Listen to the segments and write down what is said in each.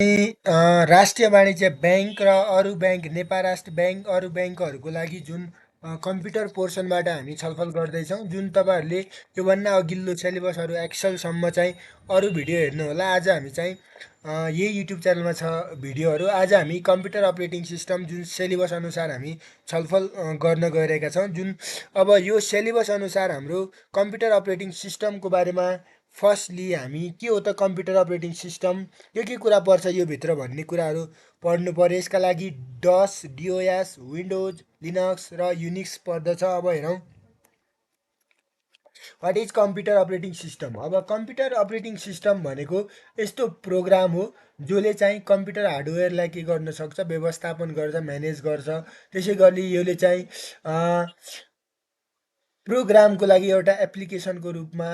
राष्ट्रिय वाणिज्य ब्याङ्क र अरू ब्याङ्क नेपाल राष्ट्र ब्याङ्क अरू ब्याङ्कहरूको लागि जुन कम्प्युटर पोर्सनबाट हामी छलफल गर्दैछौँ, जुन तपाईँहरूले योभन्दा अघिल्लो सिलेबसहरू एक्सलसम्म चाहिँ अरू भिडियो हेर्नुहोला। आज हामी चाहिँ यही युट्युब च्यानलमा छ भिडियोहरू। आज हामी कम्प्युटर अपरेटिङ सिस्टम जुन सिलेबस अनुसार हामी छलफल गर्न गइरहेका छौँ। जुन अब यो सिलेबस अनुसार हाम्रो कम्प्युटर अपरेटिङ सिस्टमको बारेमा फर्स्टली हामी के हो त कम्प्युटर अपरेटिङ सिस्टम, के कुरा पर्छ यो भित्र भन्ने कुराहरू पढ्नु पर्यो। यसका लागि डस, डिओएस, विन्डोज, लिनक्स र युनिक्स पर्दछ। अब हेरौँ what is computer operating system. अब कम्प्युटर अपरेटिङ सिस्टम भनेको यस्तो प्रोग्राम हो जसले चाहिँ कम्प्युटर हार्डवेयरलाई के गर्न सक्छ, व्यवस्थापन गर्छ, म्यानेज गर्छ। त्यसै गरी यसले चाहिँ प्रोग्रामको लागि एउटा एप्लिकेसनको रूपमा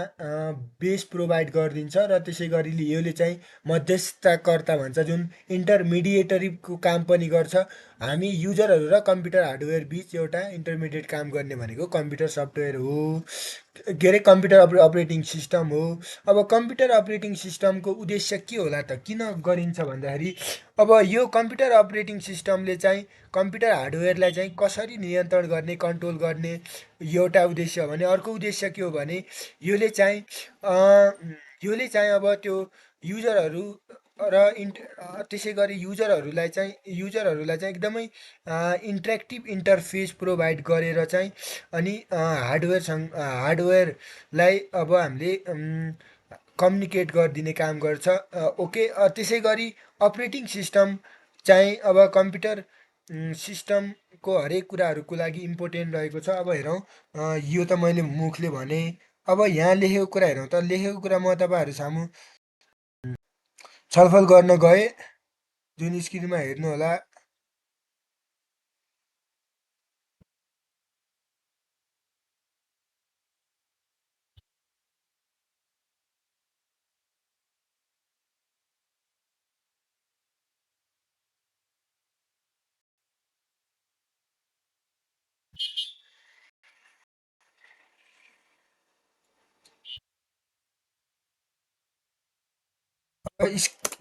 बेस प्रोभाइड गरिदिन्छ र त्यसै गरी यसले चाहिँ मध्यस्थकर्ता भन्छ, जुन इन्टरमिडिएटरीको काम पनि गर्छ। हामी युजरहरू र कम्प्युटर हार्डवेयर बिच एउटा इन्टरमिडिएट काम गर्ने भनेको कम्प्युटर सफ्टवेयर हो, के अरे कम्प्युटर अपरेटिङ सिस्टम हो। अब कम्प्युटर अपरेटिङ सिस्टमको उद्देश्य के होला त, किन गरिन्छ भन्दाखेरि अब यो कम्प्युटर अपरेटिङ सिस्टमले चाहिँ कम्प्युटर हार्डवेयरलाई चाहिँ कसरी नियन्त्रण गर्ने, कन्ट्रोल गर्ने एउटा उद्देश्य हो भने अर्को उद्देश्य के हो भने यो चाहिँ अब त्यो युजरहरू र त्यसै गरी युजरहरूलाई चाहिँ एकदमै इन्ट्रेक्टिभ इन्टरफेस प्रोभाइड गरेर चाहिँ अनि हार्डवेयरलाई अब हामीले कम्युनिकेट गरिदिने काम गर्छ। ओके। त्यसै गरी अपरेटिङ सिस्टम चाहिँ अब कम्प्युटर सिस्टमको हरेक कुराहरूको लागि इम्पोर्टेन्ट रहेको छ। अब हेरौँ, यो त मैले मुखले भने। अब यहाँ लेखेको कुरा हेरौँ त, लेखेको कुरा म तपाईँहरू सामु छलफल गर्न गएँ, जुन स्क्रिनमा हेर्नु होला।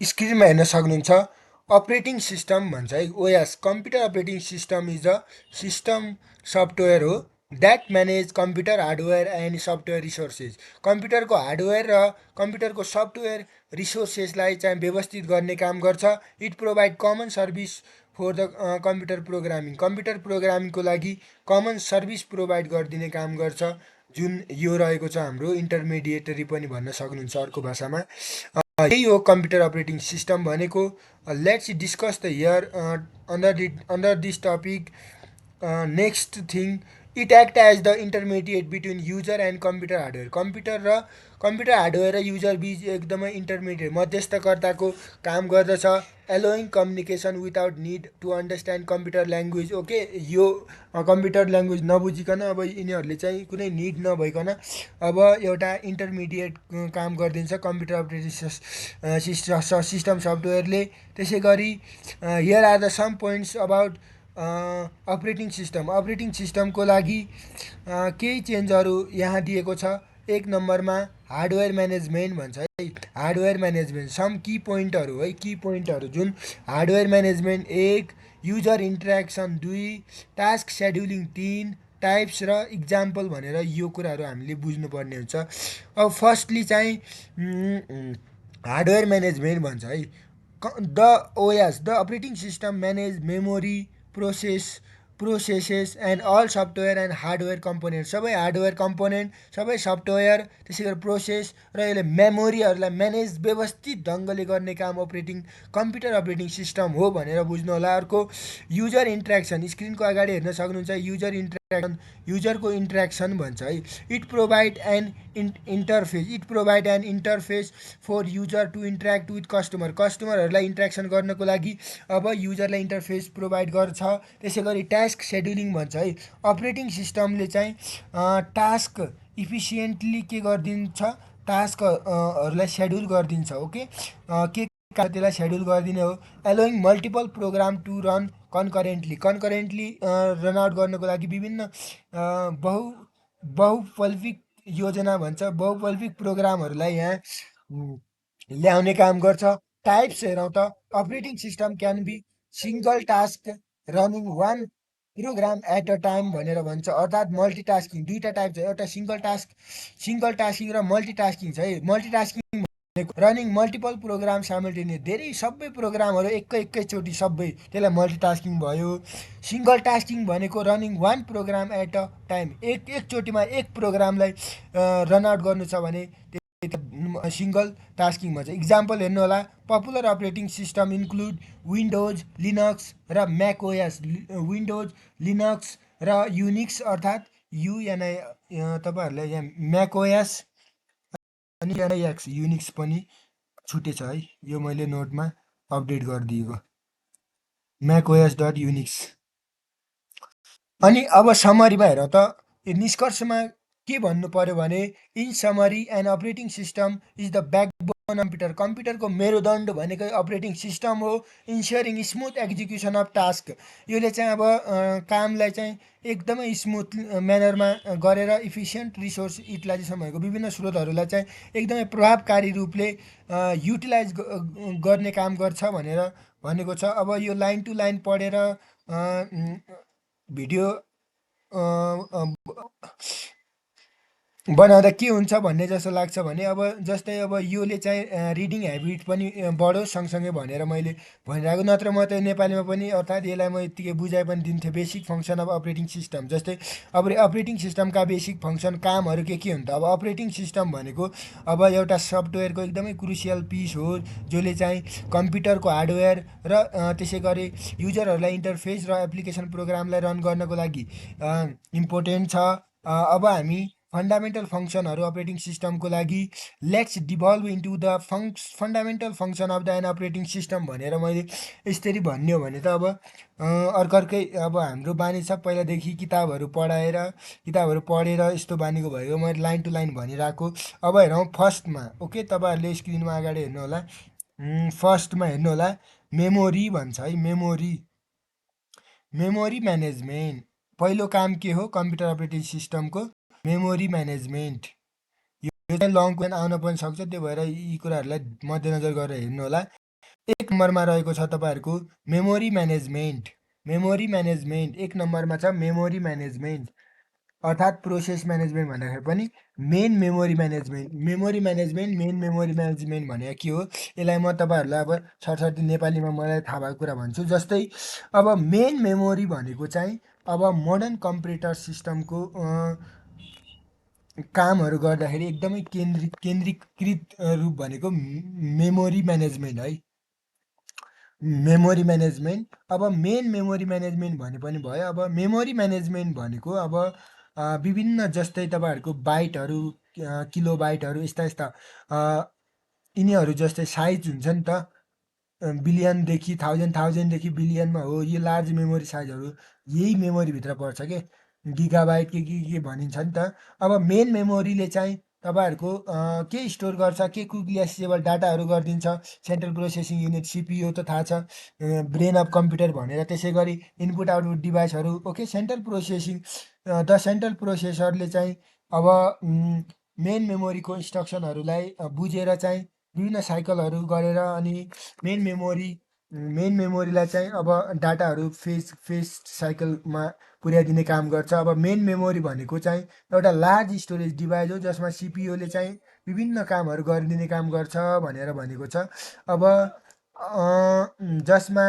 स्क्रिनमा हेर्न सक्नुहुन्छ, अपरेटिङ सिस्टम भन्छ है, OS. Computer operating system is a system software हो that manage computer hardware and software resources. कम्प्युटरको हार्डवेयर र कम्प्युटरको सफ्टवेयर रिसोर्सेसलाई चाहिँ व्यवस्थित गर्ने काम गर्छ। It provide common service for the computer programming. Computer प्रोग्रामिङको लागि कमन सर्भिस प्रोभाइड गरिदिने काम गर्छ, जुन यो रहेको छ हाम्रो इन्टरमिडिएटरी पनि भन्न सक्नुहुन्छ अर्को भाषामा। यही हो कम्प्युटर अपरेटिङ सिस्टम भनेको। Let's discuss the here under this topic next thing. It act as the intermediate between user and computer hardware. Computer hardware र युजर बिच एकदमै इन्टरमिडिएट मध्यस्थकर्ताको काम गर्दछ। Allowing communication without need to understand computer language. Okay. यो computer language नबुझिकन, अब यिनीहरूले चाहिँ कुनै निड नभइकन अब एउटा इन्टरमिडिएट काम गरिदिन्छ कम्प्युटर अपरेटिङ सिस्टम सफ्टवेयरले। त्यसै गरी here are the some points about operating सिस्टमको लागि केही चेन्जहरू यहाँ दिएको छ। एक नम्बरमा हार्डवेयर म्यानेजमेन्ट भन्छ है, हार्डवेयर म्यानेजमेन्ट। सम की पोइन्टहरू है, की पोइन्टहरू जुन hardware management 1, user interaction 2, task scheduling 3, types र इक्जाम्पल भनेर यो कुराहरू हामीले बुझ्नुपर्ने हुन्छ। अब फर्स्टली चाहिँ हार्डवेयर म्यानेजमेन्ट भन्छ है। The OS the operating system manage memory processes and all software and hardware component. सबै हार्डवेयर कम्पोनेन्ट, सबै सफ्टवेयर, त्यसै गरी प्रोसेस र यसले मेमोरीहरूलाई म्यानेज व्यवस्थित ढङ्गले गर्ने काम कम्प्युटर अपरेटिङ सिस्टम हो भनेर बुझ्नु होला। अर्को युजर इन्ट्रेक्सन, स्क्रिनको अगाडि हेर्न सक्नुहुन्छ युजरको इन्ट्रेक्सन भन्छ है। It provide an interface for user to interact with कस्टमरहरूलाई इन्ट्रेक्सन गर्नको लागि अब युजरलाई इन्टरफेस प्रोभाइड गर्छ। त्यसै गरी टास्क सेड्युलिङ भन्छ है। अपरेटिङ सिस्टमले चाहिँ टास्क इफिसियन्टली के गरिदिन्छ, टास्कहरूलाई सेड्युल गरिदिन्छ। ओके। के त्यसलाई सेड्युल गरिदिने हो। Allowing multiple program to run concurrently run out गर्नको लागि विभिन्न बहुपल्विक योजना भन्छ, बहुपल्विक प्रोग्रामहरूलाई यहाँ ल्याउने काम गर्छ। टाइप्स हेरौँ त operating system can be single task running one program at a time भनेर भन्छ, अर्थात् मल्टिटास्किङ। दुईवटा टाइप छ, एउटा सिङ्गल टास्किङ र मल्टिटास्किङ छ है। Multitasking running multiple program simultaneous, धेरै सबै प्रोग्रामहरू एकैचोटि सबै, त्यसलाई मल्टिटास्किङ भयो। सिङ्गल टास्किङ भनेको running one program at a time, एकचोटिमा एक प्रोग्रामलाई रन आउट गर्नु छ भने सिङ्गल टास्किङ भन्छ। इक्जाम्पल हेर्नु होला, popular operating system include windows, Linux र म्याक ओएस। विन्डोज, लिनक्स र युनिक्स, अर्थात् युएनआई तपाईँहरूलाई यहाँ म्याक ओएस अनि एनआइएक्स युनिक्स पनि छुटेछ है, यो मैले नोटमा अपडेट गरिदिएको, म्याक ओएस डट युनिक्स। अनि अब समरीमा हेरौँ त, निष्कर्षमा के भन्नु पर्यो भने, in summary an operating system is the backbone computer. कम्प्युटरको मेरुदण्ड भनेकै अपरेटिङ सिस्टम हो। Ensuring smooth execution of task, यसले चाहिँ अब कामलाई चाहिँ एकदमै स्मुथ म्यानरमा गरेर इफिसियन्ट रिसोर्स युटिलाइजेसन भएको विभिन्न स्रोतहरूलाई चाहिँ एकदमै प्रभावकारी रूपले युटिलाइज गर्ने काम गर्छ भनेर भनेको छ। अब यो लाइन टु लाइन पढेर भिडियो बनाउँदा के हुन्छ भन्ने जस्तो लाग्छ भने, अब जस्तै अब योले चाहिँ रिडिङ ह्याबिट पनि बढोस् सँगसँगै भनेर मैले भनिरहेको, नत्र म त नेपालीमा पनि, अर्थात् यसलाई म यत्तिकै बुझाइ पनि दिन्थेँ। Basic function of operating system, जस्तै अब अपरेटिङ सिस्टमका बेसिक फङ्सन कामहरू के हुन्छ। अब अपरेटिङ सिस्टम भनेको अब एउटा सफ्टवेयरको एकदमै क्रुसियल पिस हो, जसले चाहिँ कम्प्युटरको हार्डवेयर र त्यसै गरी युजरहरूलाई इन्टरफेस र एप्लिकेसन प्रोग्रामलाई रन गर्नको लागि इम्पोर्टेन्ट छ। अब हामी फन्डामेन्टल फङ्सनहरू अपरेटिङ सिस्टमको लागि, let's devolve into the fundamental function of the an operating system भनेर मैले यसरी भन्ने हो भने त अब अर्कै अब हाम्रो बानी छ पहिलादेखि किताबहरू पढेर यस्तो बानीको भयो, मैले लाइन टु लाइन भनिरहेको। अब हेरौँ फर्स्टमा, ओके, तपाईँहरूले स्क्रिनमा अगाडि हेर्नु होला, फर्स्टमा हेर्नु होला, मेमोरी भन्छ है, मेमोरी म्यानेजमेन्ट। पहिलो काम के हो कम्प्युटर अपरेटिङ सिस्टमको, मेमोरी म्यानेजमेन्ट। यो चाहिँ लङ क्वेसन आउन पनि सक्छ, त्यो भएर यी कुराहरूलाई मध्यनजर गरेर हेर्नु होला। एक नम्बरमा रहेको छ तपाईँहरूको मेमोरी म्यानेजमेन्ट। एक नम्बरमा छ मेमोरी म्यानेजमेन्ट, अर्थात् प्रोसेस म्यानेजमेन्ट भन्दाखेरि पनि main memory management. Main memory management भनेको के हो, यसलाई म तपाईँहरूलाई अब सरसर्ती नेपालीमा मलाई थाहा भएको कुरा भन्छु। जस्तै अब मेन मेमोरी भनेको चाहिँ अब मोडर्न कम्प्युटर सिस्टमको कामहरू गर्दाखेरि एकदमै केन्द्रीकृत रूप भनेको मेमोरी म्यानेजमेन्ट है, मेमोरी म्यानेजमेन्ट। अब मेन मेमोरी म्यानेजमेन्ट भने पनि भयो। अब मेमोरी म्यानेजमेन्ट भनेको अब विभिन्न, जस्तै तपाईँहरूको बाइटहरू, किलो बाइटहरू, यस्ता यिनीहरू जस्तै साइज हुन्छ नि त, बिलियनदेखि थाउजन्डदेखि बिलियनमा हो, यो लार्ज मेमोरी साइजहरू यही मेमोरीभित्र पर्छ के, गिगाबाइट के भनिन्छ नि त। अब मेन मेमोरीले चाहिँ तपाईँहरूको के स्टोर गर्छ, के क्विकली एक्सेसेबल डाटाहरू गरिदिन्छ। सेन्ट्रल प्रोसेसिङ युनिट, सिपियु त थाहा छ, ब्रेन अफ कम्प्युटर भनेर। त्यसै गरी इनपुट आउटपुट डिभाइसहरू, okay, central processing, the central प्रोसेसरले चाहिँ अब मेन मेमोरीको इन्स्ट्रक्सनहरूलाई बुझेर चाहिँ विभिन्न साइकलहरू गरेर अनि मेन मेमोरीलाई चाहिँ अब डाटाहरू फेस साइकलमा पुर्याइदिने काम गर्छ। अब मेन मेमोरी भनेको चाहिँ एउटा लार्ज स्टोरेज डिभाइस हो, जसमा सिपियुले चाहिँ विभिन्न कामहरू गरिदिने काम गर्छ भनेर भनेको छ। अब जसमा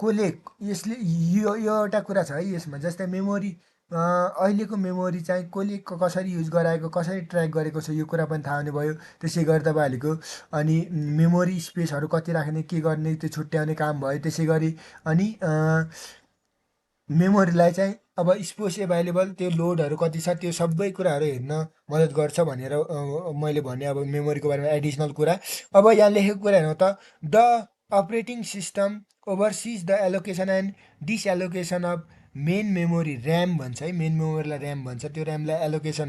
कसले, यसले यो एउटा कुरा छ है यसमा, जस्तै मेमोरी अहिलेको मेमोरी चाहिँ कसले कसरी युज गराएको, कसरी ट्र्याक गरेको छ, यो कुरा पनि थाहा हुने भयो। त्यसै गरी तपाईँहरूको अनि मेमोरी स्पेसहरू कति राख्ने, के गर्ने, त्यो छुट्याउने काम भयो। त्यसै गरी अनि मेमोरीलाई चाहिँ अब स्पेस एभाइलेबल, त्यो लोडहरू कति छ, त्यो सबै कुराहरू हेर्न मद्दत गर्छ भनेर मैले भने। अब मेमोरीको बारेमा एडिसनल कुरा, अब यहाँ लेखेको कुरा हेर्नु त, the operating system oversees the allocation and deallocation of main memory, RAM भन्छ है, मेन मेमोरीलाई ऱ्याम भन्छ। त्यो ऱ्यामलाई एलोकेसन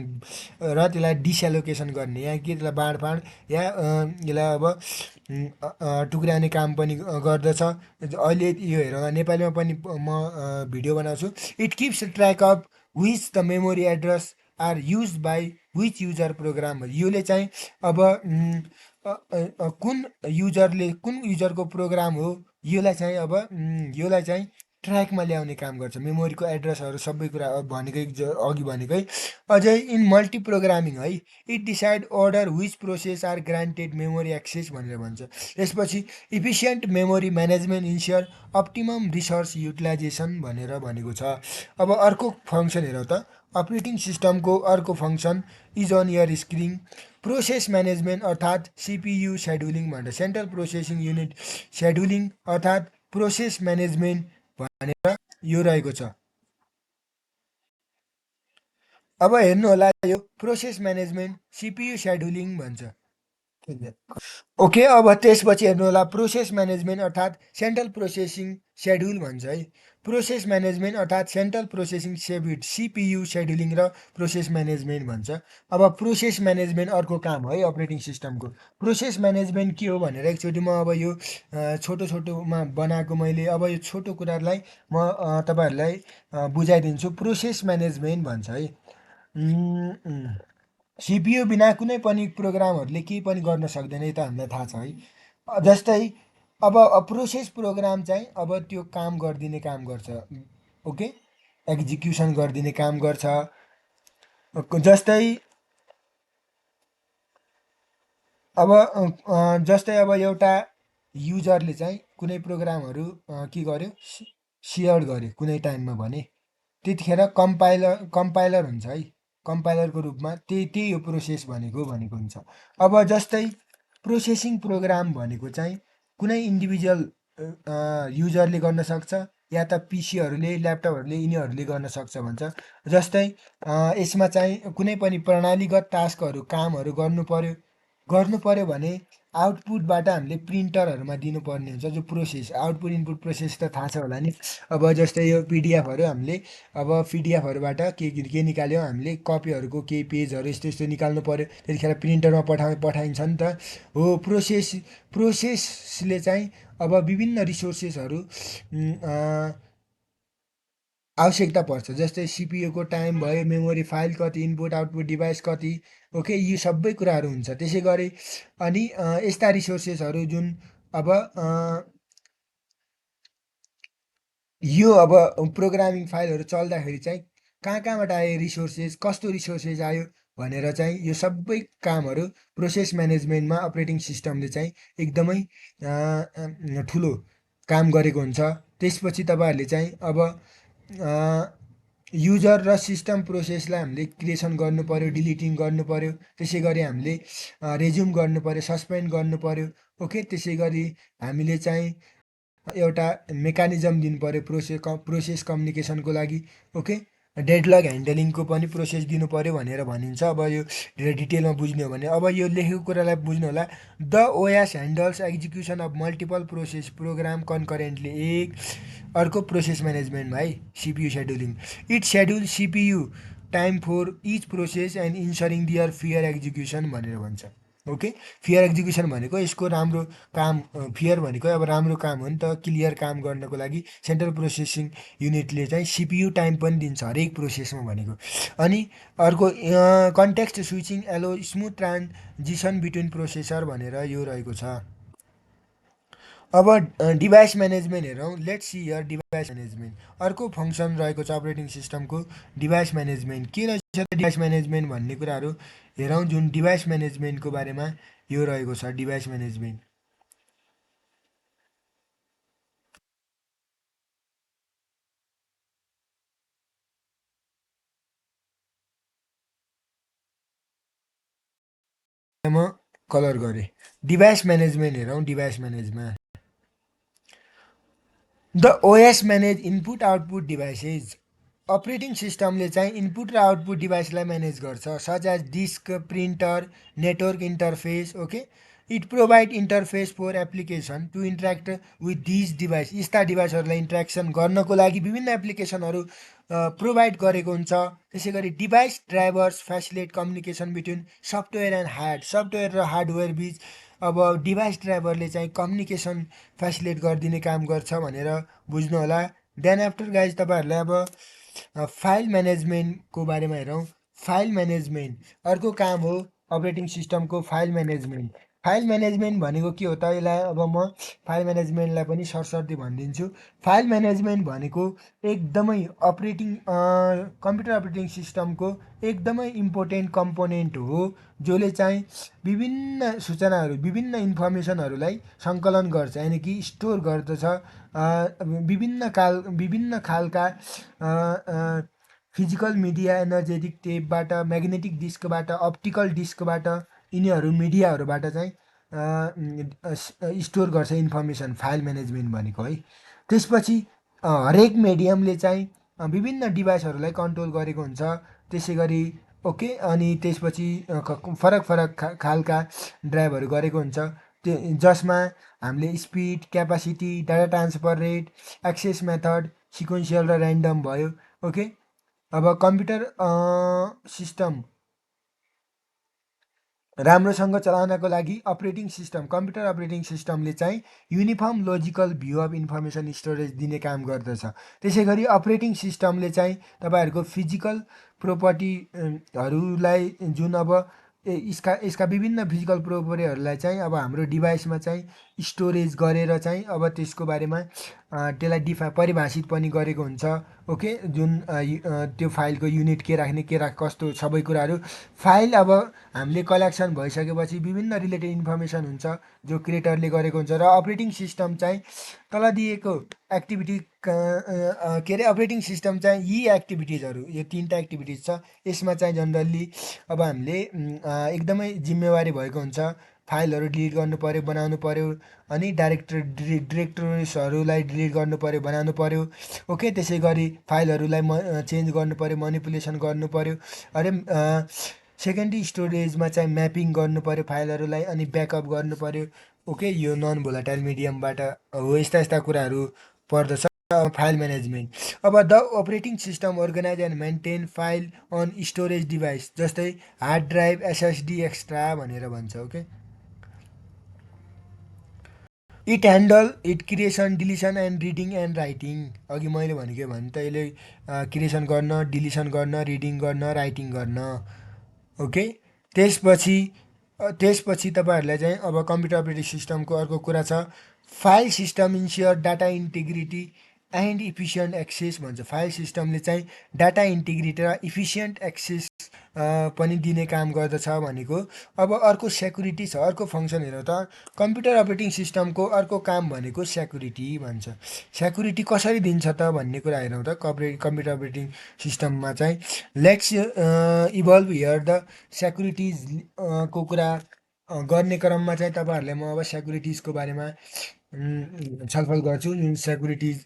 र त्यसलाई डिसएलोकेसन गर्ने, यहाँ के त्यसलाई बाँडफाँड या यसलाई अब टुक्राउने काम पनि गर्दछ। अहिले यो हेर नेपालीमा पनि म भिडियो बनाउँछु। It keeps track of which the memory address are use by which user program. योले चाहिँ अब कुन युजरले कुन युजरको प्रोग्राम हो योलाई चाहिँ अब योलाई चाहिँ ट्र्याकमा ल्याउने काम गर्छ मेमोरीको एड्रेसहरू सबै कुरा भनेकै अघि भनेकै अझै इन मल्टी प्रोग्रामिङ है it decide order which process are granted memory access भनेर भन्छ त्यसपछि efficient memory management ensure optimum resource utilisation भनेर भनेको छ। अब अर्को फङ्सन हेरौँ त अपरेटिङ सिस्टमको अर्को function is on your screen process management अर्थात् सिपियु सेड्युलिङ भन्छ सेन्ट्रल प्रोसेसिङ युनिट सेड्युलिङ अर्थात् प्रोसेस म्यानेजमेन्ट भनेर यो रहेको छ। अब हेर्नु होला यो प्रोसेस म्यानेजमेन्ट सिपियु सेड्युलिङ भन्छ। ओके अब त्यसपछि हेर्नु होला प्रोसेस म्यानेजमेन्ट अर्थात् सेन्ट्रल प्रोसेसिङ सेड्युल भन्छ है प्रोसेस म्यानेजमेन्ट अर्थात् सेन्ट्रल प्रोसेसिङ सिपियु सेड्युलिङ र प्रोसेस म्यानेजमेन्ट भन्छ। अब प्रोसेस म्यानेजमेन्ट अर्को काम है अपरेटिङ सिस्टमको प्रोसेस म्यानेजमेन्ट के हो भनेर एकचोटि म अब यो छोटो छोटोमा बनाएको मैले अब यो छोटो कुरालाई म तपाईँहरूलाई बुझाइदिन्छु प्रोसेस म्यानेजमेन्ट भन्छ है। सिपियु बिना कुनै पनि प्रोग्रामहरूले केही पनि गर्न सक्दैन यो त हामीलाई थाहा छ है जस्तै अब प्रोसेस प्रोग्राम चाहिँ अब त्यो काम गरिदिने काम गर्छ ओके एक्जिक्युसन गरिदिने काम गर्छ जस्तै जस्तै अब एउटा युजरले चाहिँ कुनै प्रोग्रामहरू के गर्यो सेयर गर्यो कुनै टाइममा भने त्यतिखेर कम्पाइलर हुन्छ है कम्पाइलरको रूपमा त्यही हो प्रोसेस भनेको हुन्छ। अब जस्तै प्रोसेसिङ प्रोग्राम भनेको चाहिँ कुनै इन्डिभिजुअल युजरले गर्न सक्छ या त पिसीहरूले ल्यापटपहरूले यिनीहरूले गर्न सक्छ भन्छ। जस्तै यसमा चाहिँ कुनै पनि प्रणालीगत टास्कहरू कामहरू गर्नु पर्यो भने आउटपुटबाट हामीले प्रिन्टरहरूमा दिनुपर्ने हुन्छ जो प्रोसेस आउटपुट इनपुट प्रोसेस त थाहा छ होला नि। अब जस्तै यो पिडिएफहरू हामीले अब पिडिएफहरूबाट के निकाल्यो हामीले कपीहरूको केही पेजहरू यस्तो यस्तो निकाल्नु पर्यो त्यतिखेर प्रिन्टरमा पठाइन्छ नि त हो प्रोसेसले चाहिँ अब विभिन्न रिसोर्सेसहरू आवश्यकता पर्छ जस्तै सिपियुको टाइम भयो मेमोरी फाइल कति इनपुट आउटपुट डिभाइस कति ओके यी सबै कुराहरू हुन्छ। त्यसै गरी अनि यस्ता रिसोर्सेसहरू जुन अब यो अब प्रोग्रामिङ फाइलहरू चल्दाखेरि चाहिँ कहाँबाट आयो रिसोर्सेस कस्तो रिसोर्सेस आयो भनेर चाहिँ यो सबै कामहरू प्रोसेस म्यानेजमेन्टमा अपरेटिङ सिस्टमले चाहिँ एकदमै ठुलो काम गरेको हुन्छ। त्यसपछि तपाईँहरूले चाहिँ अब युजर र सिस्टम प्रोसेसलाई हामीले क्रिएसन गर्नु पऱ्यो डिलिटिङ गर्नु पऱ्यो त्यसै गरी हामीले रेज्युम गर्नु पऱ्यो सस्पेन्ड गर्नु पऱ्यो ओके त्यसै गरी हामीले चाहिँ एउटा मेकानिजम दिनु पऱ्यो प्रोसेस कम्युनिकेसनको लागि ओके डेडलक ह्यान्डलिङको पनि प्रोसेस दिनु पऱ्यो भनेर भनिन्छ। अब यो धेरै डिटेलमा बुझ्ने हो भने अब यो लेखेको कुरालाई बुझ्नु होला the OS handles execution of multiple process program concurrently एक अर्को प्रोसेस म्यानेजमेन्टमा है CPU scheduling it schedule CPU time for each process and ensuring their fair execution भनेर भन्छ ओके फियर एक्जिक्युसन भनेको यसको राम्रो काम फियर भनेको अब राम्रो काम हो नि त क्लियर काम गर्नको लागि सेन्ट्रल प्रोसेसिङ युनिटले चाहिँ सिपियु टाइम पनि दिन्छ हरेक प्रोसेसमा भनेको। अनि अर्को context switching allow smooth transition between processor भनेर यो रहेको छ। अब डिभाइस म्यानेजमेन्ट हेरौँ let's see here device management अर्को फङ्सन रहेको छ अपरेटिङ सिस्टमको डिभाइस म्यानेजमेन्ट के रहेछ डिभाइस म्यानेजमेन्ट भन्ने कुराहरू हेरौँ जुन डिभाइस म्यानेजमेन्टको बारेमा यो रहेको छ डिभाइस म्यानेजमेन्ट। म कलर गरेँ डिभाइस म्यानेजमेन्ट हेरौँ device management the OS manage input output devices operating सिस्टमले चाहिँ इनपुट र आउटपुट डिभाइसलाई म्यानेज गर्छ such as disk printer network interface okay it provide interface for application to interact with this device यस्ता डिभाइसहरूलाई interaction गर्नको लागि विभिन्न एप्लिकेसनहरू प्रोभाइड गरेको हुन्छ। त्यसै गरी device driver's facilitate communication between software and software र हार्डवेयर बिच अब डिभाइस ड्राइभरले चाहिँ कम्युनिकेसन फेसिलिटेट गरिदिने काम गर्छ भनेर बुझ्नु होला। देन आफ्टर गाइज तपाईँहरूलाई अब फाइल म्यानेजमेन्टको बारेमा हेरौँ फाइल म्यानेजमेन्ट अर्को काम हो अपरेटिङ सिस्टमको फाइल म्यानेजमेन्ट फाइल म्यानेजमेन्ट भनेको के हो त? यसलाई अब म फाइल म्यानेजमेन्टलाई पनि सरसर्ती भनिदिन्छु। फाइल म्यानेजमेन्ट भनेको एकदमै कम्प्युटर अपरेटिङ सिस्टमको एकदमै इम्पोर्टेन्ट कम्पोनेन्ट हो, जसले चाहिँ विभिन्न सूचनाहरू, विभिन्न इन्फर्मेसनहरूलाई सङ्कलन गर्छ, यानि कि स्टोर गर्दछ। विभिन्न खालका फिजिकल मिडिया, एनर्जेटिक टेपबाट, म्याग्नेटिक डिस्कबाट, अप्टिकल डिस्कबाट, यिनीहरू मिडियाहरूबाट चाहिँ स्टोर गर्छ इन्फर्मेसन, फाइल म्यानेजमेन्ट भनेको है। त्यसपछि हरेक मिडियमले चाहिँ विभिन्न डिभाइसहरूलाई कन्ट्रोल गरेको हुन्छ। त्यसै गरी ओके, अनि त्यसपछि फरक फरक खालका ड्राइभहरू गरेको हुन्छ, त्यो जसमा हामीले speed, capacity, data transfer rate, access method, sequential र ऱ्यान्डम भयो। ओके, अब सिस्टम राम्रोसँग चलाउनको लागि कम्प्युटर अपरेटिङ सिस्टमले चाहिँ uniform logical view of information storage दिने काम गर्दछ। त्यसै गरी अपरेटिङ सिस्टमले चाहिँ तपाईँहरूको फिजिकल प्रोपर्टीहरूलाई जुन अब यसका विभिन्न फिजिकल प्रोपर्टीहरूलाई चाहिँ अब हाम्रो डिभाइसमा चाहिँ स्टोरेज गरेर चाहिँ अब त्यसको बारेमा त्यसलाई परिभाषित पनि गरेको हुन्छ। ओके, जुन त्यो फाइलको युनिट के राख्ने, कस्तो सबै कुराहरू फाइल अब हामीले कलेक्सन भइसकेपछि विभिन्न रिलेटेड इन्फर्मेसन हुन्छ जो क्रिएटरले गरेको हुन्छ, र अपरेटिङ सिस्टम चाहिँ तल दिएको एक्टिभिटी के अरे अपरेटिङ सिस्टम चाहिँ यी एक्टिभिटिजहरू, यो 3टा एक्टिभिटिज छ, यसमा चाहिँ जनरली अब हामीले एकदमै जिम्मेवारी भएको हुन्छ। फाइलहरू डिलिट गर्नु पऱ्यो, बनाउनु पऱ्यो, अनि डिरेक्टोरिजहरूलाई डिलिट गर्नु पऱ्यो, बनाउनु पऱ्यो। ओके, त्यसै गरी फाइलहरूलाई चेन्ज गर्नु पऱ्यो, मनिपुलेसन गर्नु पऱ्यो। अरे सेकेन्डरी स्टोरेजमा चाहिँ म्यापिङ गर्नु पऱ्यो फाइलहरूलाई, अनि ब्याकअप गर्नु पऱ्यो। ओके, यो नन भोलाटाइल मिडियमबाट हो। यस्ता कुराहरू पर्दछ फाइल म्यानेजमेन्ट। अब the operating system organise and maintain file on storage device, जस्तै हार्ड ड्राइभ, एसएसडी एक्स्ट्रा भनेर भन्छ। ओके, it handle creation, deletion and reading and writing. अघि मैले भनेको भने त यसले क्रिएसन गर्न, डिलिसन गर्न, रिडिङ गर्न, राइटिङ गर्न। ओके, त्यसपछि तपाईँहरूलाई चाहिँ अब कम्प्युटर अपरेटिङ सिस्टमको अर्को कुरा छ file system ensure data integrity and efficient access भन्छ। फाइल सिस्टमले चाहिँ डाटा इन्टिग्रिटी र इफिसियन्ट एक्सेस पनि दिने काम गर्दछ भनेको। अब अर्को सेक्युरिटी छ, अर्को फङ्सन हेरौँ त। कम्प्युटर अपरेटिङ सिस्टमको अर्को काम भनेको सेक्युरिटी भन्छ। सेक्युरिटी कसरी दिन्छ त भन्ने कुरा हेरौँ त। कम्प्युटर अपरेटिङ सिस्टममा चाहिँ let's evolve here the securities को कुरा गर्ने क्रममा चाहिँ तपाईँहरूलाई म अब सेक्युरिटिजको बारेमा छलफल गर्छु। जुन सेक्युरिटिज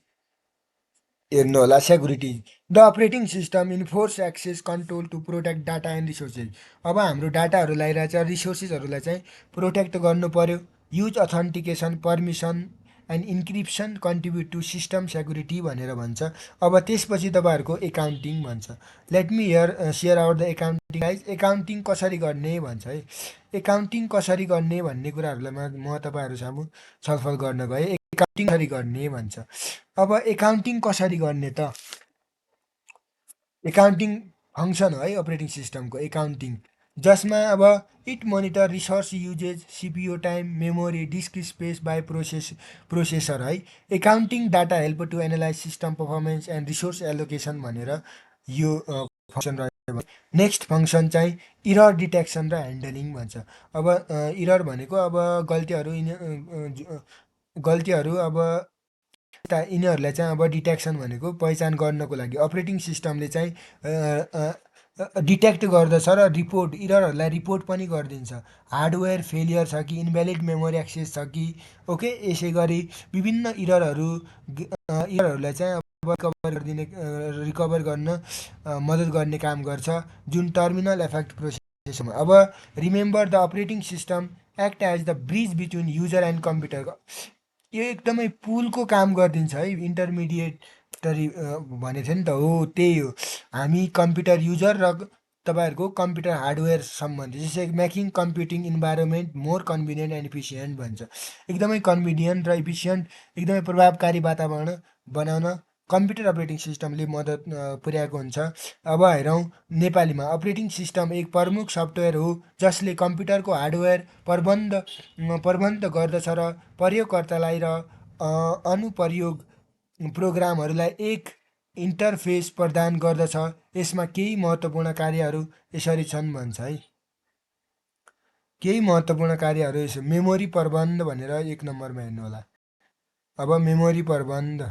हेर्नु होला, security the operating system enforce access control to protect data and resources. अब हाम्रो डाटाहरूलाई चाहिँ रिसोर्सेसहरूलाई चाहिँ प्रोटेक्ट गर्नु पर्यो। Use authentication, permission and encryption contribute to system security भनेर भन्छ। अब त्यसपछि तपाईँहरूको एकाउन्टिङ भन्छ। Let me share out the accounting guys. Accounting कसरी गर्ने भन्छ है। एकाउन्टिङ कसरी गर्ने भन्ने कुराहरूलाई म तपाईँहरू सामु छलफल गर्न गएँ। एकाउन्टिङ कसरी गर्ने भन्छ। अब एकाउन्टिङ कसरी गर्ने त? एकाउन्टिङ फङ्सन हो है अपरेटिङ सिस्टमको एकाउन्टिङ, जसमा अब it monitor resource usage, CPU time, memory, disk space by processor है। Accounting data help to analyse system performance and resource allocation भनेर यो फङ्सन रहेको। नेक्स्ट फङ्सन चाहिँ इरर डिटेक्सन र ह्यान्डलिङ भन्छ। अब इरर भनेको अब गल्तीहरू अब यिनीहरूलाई चाहिँ अब डिटेक्सन भनेको पहिचान गर्नको लागि अपरेटिङ सिस्टमले चाहिँ डिटेक्ट गर्दछ र इररहरूलाई रिपोर्ट पनि गरिदिन्छ। हार्डवेयर फेलियर छ कि, इनभ्यालिड मेमोरी एक्सेस छ कि। ओके, यसै गरी विभिन्न इररहरूलाई चाहिँ अब रिकभर गर्न मद्दत गर्ने काम गर्छ, जुन टर्मिनल इफेक्ट प्रोसेसमा। अब remember the operating system act as the bridge between user and computer. यो एकदमै पुलको काम गरिदिन्छ है। इन्टरमिडिएटरी भनेको थियो नि त, हो त्यही हो। हामी कम्प्युटर युजर र तपाईँहरूको कम्प्युटर हार्डवेयर सम्बन्धी, जस्तै making computing environment more convenient and efficient भन्छ। एकदमै कन्भिनियन्ट र इफिसियन्ट, एकदमै प्रभावकारी वातावरण बनाउन कम्प्युटर अपरेटिङ सिस्टमले मद्दत पुर्याएको हुन्छ। अब हेरौँ नेपालीमा, अपरेटिङ सिस्टम एक प्रमुख सफ्टवेयर हो जसले कम्प्युटरको हार्डवेयर प्रबन्ध गर्दछ र प्रयोगकर्तालाई र अनुप्रयोग प्रोग्रामहरूलाई एक इन्टरफेस प्रदान गर्दछ। यसमा केही महत्त्वपूर्ण कार्यहरू यसरी छन् भन्छ है। केही महत्त्वपूर्ण कार्यहरू मेमोरी प्रबन्ध भनेर 1 नम्बरमा हेर्नु होला। अब मेमोरी प्रबन्ध,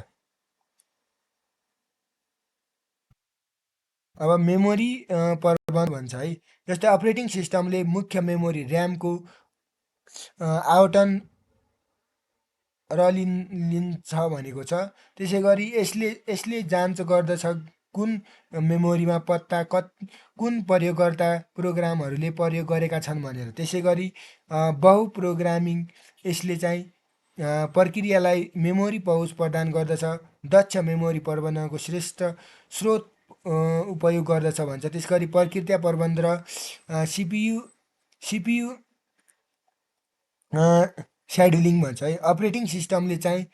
अब मेमोरी प्रबन्ध भन्छ है। जस्तै अपरेटिङ सिस्टमले मुख्य मेमोरी ऱ्यामको आवटन र लिन्छ भनेको छ। त्यसै गरी यसले जाँच गर्दछ कुन मेमोरीमा कुन प्रयोगकर्ता प्रोग्रामहरूले प्रयोग गरेका छन् भनेर। त्यसै गरी बहुप्रोग्रामिङ यसले चाहिँ प्रक्रियालाई मेमोरी पहुँच प्रदान गर्दछ। दक्ष मेमोरी प्रबन्धनको श्रेष्ठ स्रोत उपयोग गर्दछ भन्छ। त्यस गरी प्रक्रिया प्रबन्ध र सिपियु सेड्युलिङ भन्छ है। अपरेटिङ सिस्टमले चाहिँ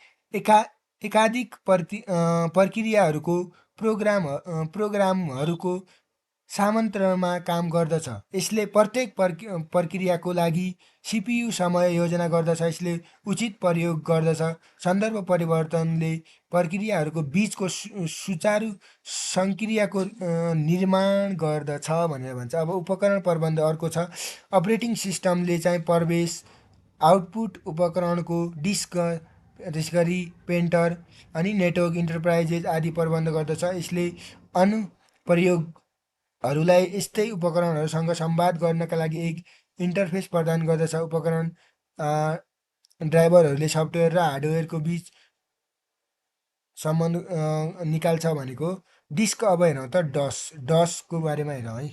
एकाधिक प्रक्रियाहरूको प्रोग्रामहरूको सामन्त्रणमा काम गर्दछ। यसले प्रत्येक प्रक्रियाको लागि सिपियु समय योजना गर्दछ। यसले उचित प्रयोग गर्दछ। सन्दर्भ परिवर्तनले प्रक्रियाहरूको बिचको सुचारू सङ्क्रियाको निर्माण गर्दछ भनेर भन्छ। अब उपकरण प्रबन्ध अर्को छ। अपरेटिङ सिस्टमले चाहिँ प्रवेश आउटपुट उपकरणको डिस्क, त्यस गरी पेन्टर अनि नेटवर्क इन्टरप्राइजेस आदि प्रबन्ध गर्दछ। यसले अनुप्रयोगहरूलाई यस्तै उपकरणहरूसँग संवाद गर्नका लागि एक इन्टरफेस प्रदान गर्दछ। उपकरण ड्राइभरहरूले सफ्टवेयर र हार्डवेयरको बिच सम्बन्ध निकाल्छ भनेको। डिस्क अब हेरौँ त डसको बारेमा हेरौँ है।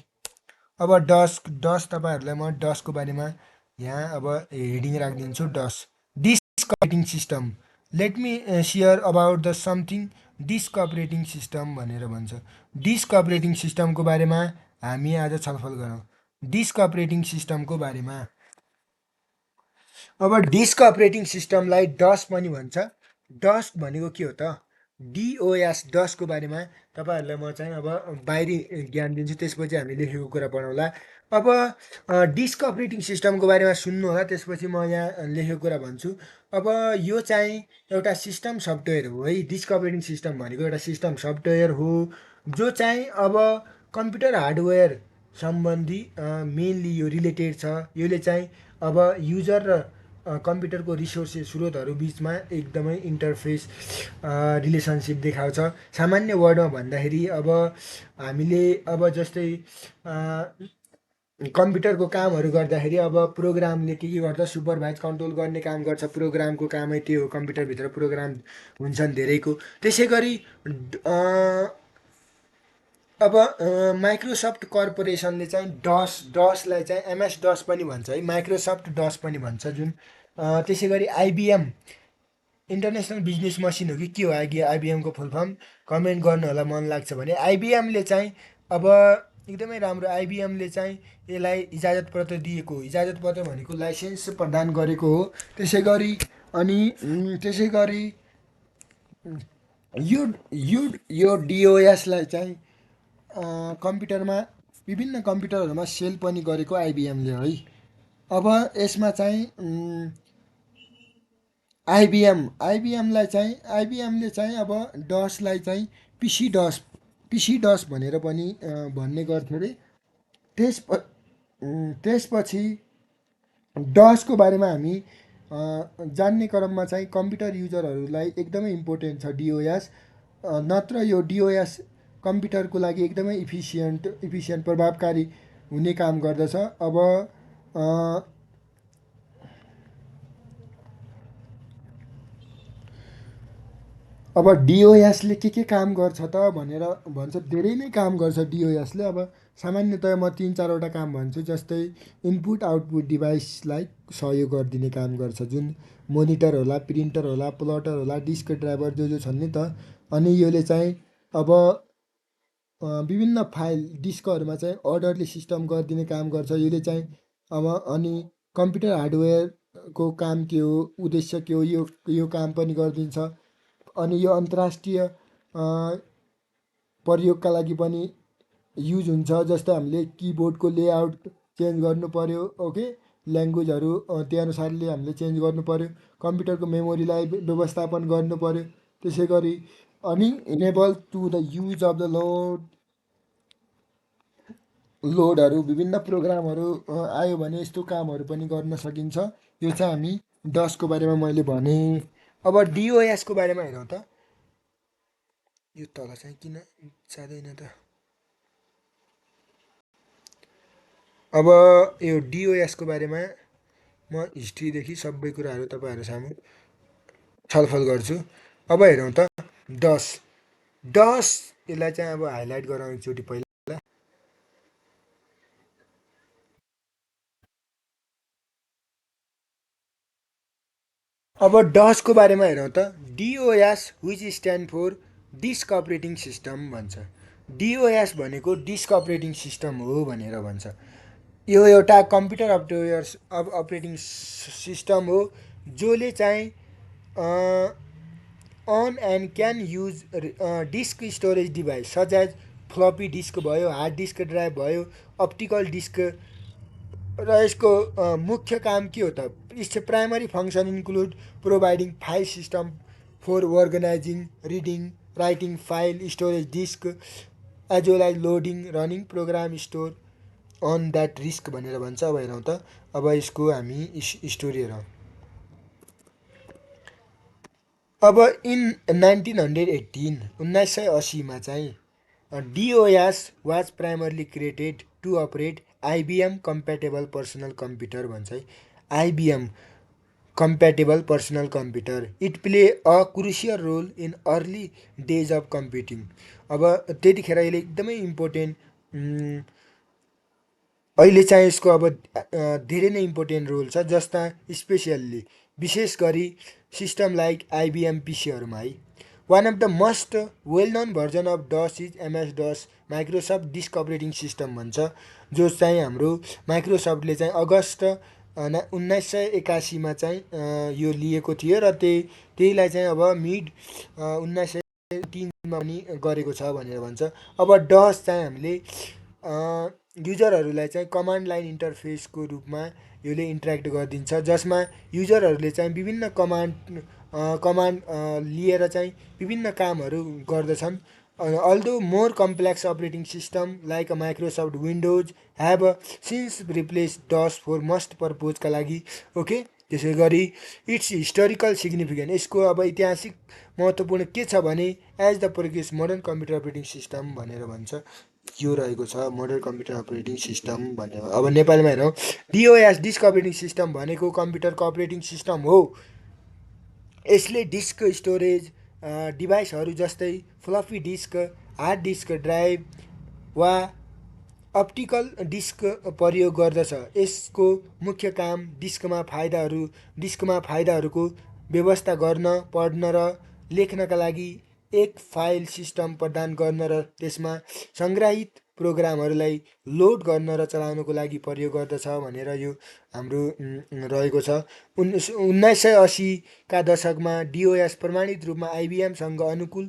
अब डस तपाईँहरूलाई म डसको बारेमा यहाँ अब हेडिङ राखिदिन्छु। Disk operating system, let me share about the something disk operating system भनेर भन्छ। डिस्क अपरेटिङ सिस्टमको बारेमा हामी आज छलफल गरौँ। डिस्क अपरेटिङ सिस्टमको बारेमा, अब डिस्क अपरेटिङ सिस्टमलाई डस पनि भन्छ। डस भनेको के हो त? डिओएस, डसको बारेमा तपाईँहरूलाई म चाहिँ अब बाहिरी ज्ञान दिन्छु, त्यसपछि हामी लेखेको कुरा पढौँला। अब डिस्क अपरेटिङ सिस्टमको बारेमा सुन्नु होला, त्यसपछि म यहाँ लेखेको कुरा भन्छु। अब यो चाहिँ एउटा सिस्टम सफ्टवेयर हो है। डिस्क अपरेटिङ सिस्टम भनेको एउटा सिस्टम सफ्टवेयर हो जो चाहिँ अब कम्प्युटर हार्डवेयर सम्बन्धी मेनली यो रिलेटेड छ। यसले चाहिँ अब युजर र कम्प्युटरको रिसोर्सेस स्रोतहरू बिचमा एकदमै इन्टरफेस रिलेसनसिप देखाउँछ। सामान्य वर्डमा भन्दाखेरि अब हामीले अब जस्तै कम्प्युटरको कामहरू गर्दाखेरि अब प्रोग्रामले के गर्छ? सुपरभाइज कन्ट्रोल गर्ने काम गर्छ। प्रोग्रामको कामै त्यो हो। कम्प्युटरभित्र प्रोग्राम हुन्छन् धेरैको। त्यसै गरी अब माइक्रोसफ्ट कर्पोरेसनले चाहिँ डसलाई चाहिँ एमएस डस पनि भन्छ है, माइक्रोसफ्ट डस पनि भन्छ जुन। त्यसै गरी आइबिएम इन्टरनेसनल बिजनेस मसिन हो कि के हो आइबिएमको फुल फर्म? कमेन्ट गर्नु होला मन लाग्छ भने। आइबिएमले चाहिँ अब एकदमै राम्रो, आइबिएमले चाहिँ यसलाई इजाजत पत्र दिएको हो। इजाजत पत्र भनेको लाइसेन्स प्रदान गरेको हो। त्यसै गरी यो डिओएसलाई चाहिँ कम्प्युटरमा, विभिन्न कम्प्युटरहरूमा सेल पनि गरेको आइबिएमले है। अब यसमा चाहिँ आइबिएमले चाहिँ अब डसलाई चाहिँ पिसी डस भनेर पनि भन्ने गर्थ्यो अरे। त्यसपछि डसको बारेमा हामी जान्ने क्रममा चाहिँ कम्प्युटर युजरहरूलाई एकदमै इम्पोर्टेन्ट छ डिओएस। नत्र यो डिओएस कम्प्युटरको लागि एकदमै इफिसियन्ट प्रभावकारी हुने काम गर्दछ। अब डिओएसले के काम गर्छ त भनेर भन्छ। धेरै नै काम गर्छ डिओएसले। अब सामान्यतया म 3-4वटा काम भन्छु। जस्तै इनपुट आउटपुट डिभाइसलाई सहयोग गरिदिने काम गर्छ, जुन मोनिटर होला, प्रिन्टर होला, प्लटर होला, डिस्क ड्राइभर जो छन् नि त। अनि यसले चाहिँ अब विभिन्न फाइल डिस्कहरूमा चाहिँ अर्डरली सिस्टम गरिदिने काम गर्छ यसले चाहिँ। अब अनि कम्प्युटर हार्डवेयरको काम के हो, उद्देश्य के हो, यो काम पनि गरिदिन्छ। अनि यो अन्तर्राष्ट्रिय प्रयोगका लागि पनि युज हुन्छ। जस्तो हामीले किबोर्डको लेआउट चेन्ज गर्नु पर्यो, ओके, ल्याङ्ग्वेजहरू त्यो अनुसारले हामीले चेन्ज गर्नु पर्यो। कम्प्युटरको मेमोरीलाई व्यवस्थापन गर्नु पर्यो। त्यसै गरी अनि enable to the use of the लोडहरू विभिन्न प्रोग्रामहरू आयो भने यस्तो कामहरू पनि गर्न सकिन्छ। यो चाहिँ हामी डसको बारेमा मैले भने। अब डिओएसको बारेमा हेरौँ त। यो तल चाहिँ किन जाँदैन त। अब यो डिओएसको बारेमा म हिस्ट्रीदेखि सबै कुराहरू तपाईँहरू सामु छलफल गर्छु। अब हेरौँ त डस। डस यसलाई चाहिँ अब हाइलाइट गरौँ एकचोटि पहिला। अब डसको बारेमा हेरौँ त। DOS which stand for disk operating system भन्छ। डिओएस भनेको डिस्क अपरेटिङ सिस्टम हो भनेर भन्छ। यो एउटा कम्प्युटर अपरेटिङ सिस्टम हो जसले चाहिँ on and can use disk storage device such as floppy disk भयो, हार्ड डिस्क ड्राइभ भयो, अप्टिकल डिस्क। र यसको मुख्य काम के हो त? It's primary function include providing file system for organising, reading, writing file, storage disk as well as loading, running program store on that disk भनेर भन्छ। अब हेरौँ त। अब यसको हामी स्टोरी हेरौँ। अब इन 1918 1980मा चाहिँ DOS was primarily created to operate IBM compatible personal computer भन्छ है। IBM compatible personal computer. It play a crucial role in early days of computing. अब त्यतिखेर यसले एकदमै इम्पोर्टेन्ट, अहिले चाहिँ यसको अब धेरै नै इम्पोर्टेन्ट रोल छ। जस्ता स्पेसियल्ली विशेष गरी सिस्टम लाइक आइबिएम पिसीहरूमा है। One of the most well known version of DOS is MS DOS, Microsoft disk operating system भन्छ, जो चाहिँ हाम्रो माइक्रोसफ्टले चाहिँ अगस्त 1981मा चाहिँ यो लिएको थियो र त्यहीलाई चाहिँ अब मिड 1903मा पनि गरेको छ भनेर भन्छ। अब डस चाहिँ हामीले युजरहरूलाई चाहिँ कमान्ड लाइन इन्टरफेसको रूपमा यसले इन्ट्रेक्ट गरिदिन्छ, जसमा युजरहरूले चाहिँ विभिन्न कमान्ड लिएर चाहिँ विभिन्न कामहरू गर्दछन्। Although more complex operating system like a Microsoft Windows have since replace DOS for most पर्पोजका लागि, ओके। त्यसै गरी इट्स हिस्टोरिकल सिग्निफिकेन्ट, यसको अब ऐतिहासिक महत्त्वपूर्ण के छ भने as the progress modern computer operating system भनेर भन्छ। यो रहेको छ मोडर्न कम्प्युटर अपरेटिङ सिस्टम भनेर। अब नेपालीमा हेरौँ। डिओएस डिस्क अपरेटिङ सिस्टम भनेको कम्प्युटरको अपरेटिङ सिस्टम हो। यसले डिस्क स्टोरेज डिभाइसहरू जस्तै floppy disk, hard disk drive वा अप्टिकल डिस्क प्रयोग गर्दछ। यसको मुख्य काम डिस्कमा फाइदाहरूको व्यवस्था गर्न, पढ्न र लेख्नका लागि एक फाइल सिस्टम प्रदान गर्न र त्यसमा सङ्ग्रहित प्रोग्रामहरूलाई लोड गर्न र चलाउनको लागि प्रयोग गर्दछ भनेर यो हाम्रो रहेको छ। 1980का दशकमा डिओएस प्रमाणित रूपमा आइबिएमसँग अनुकूल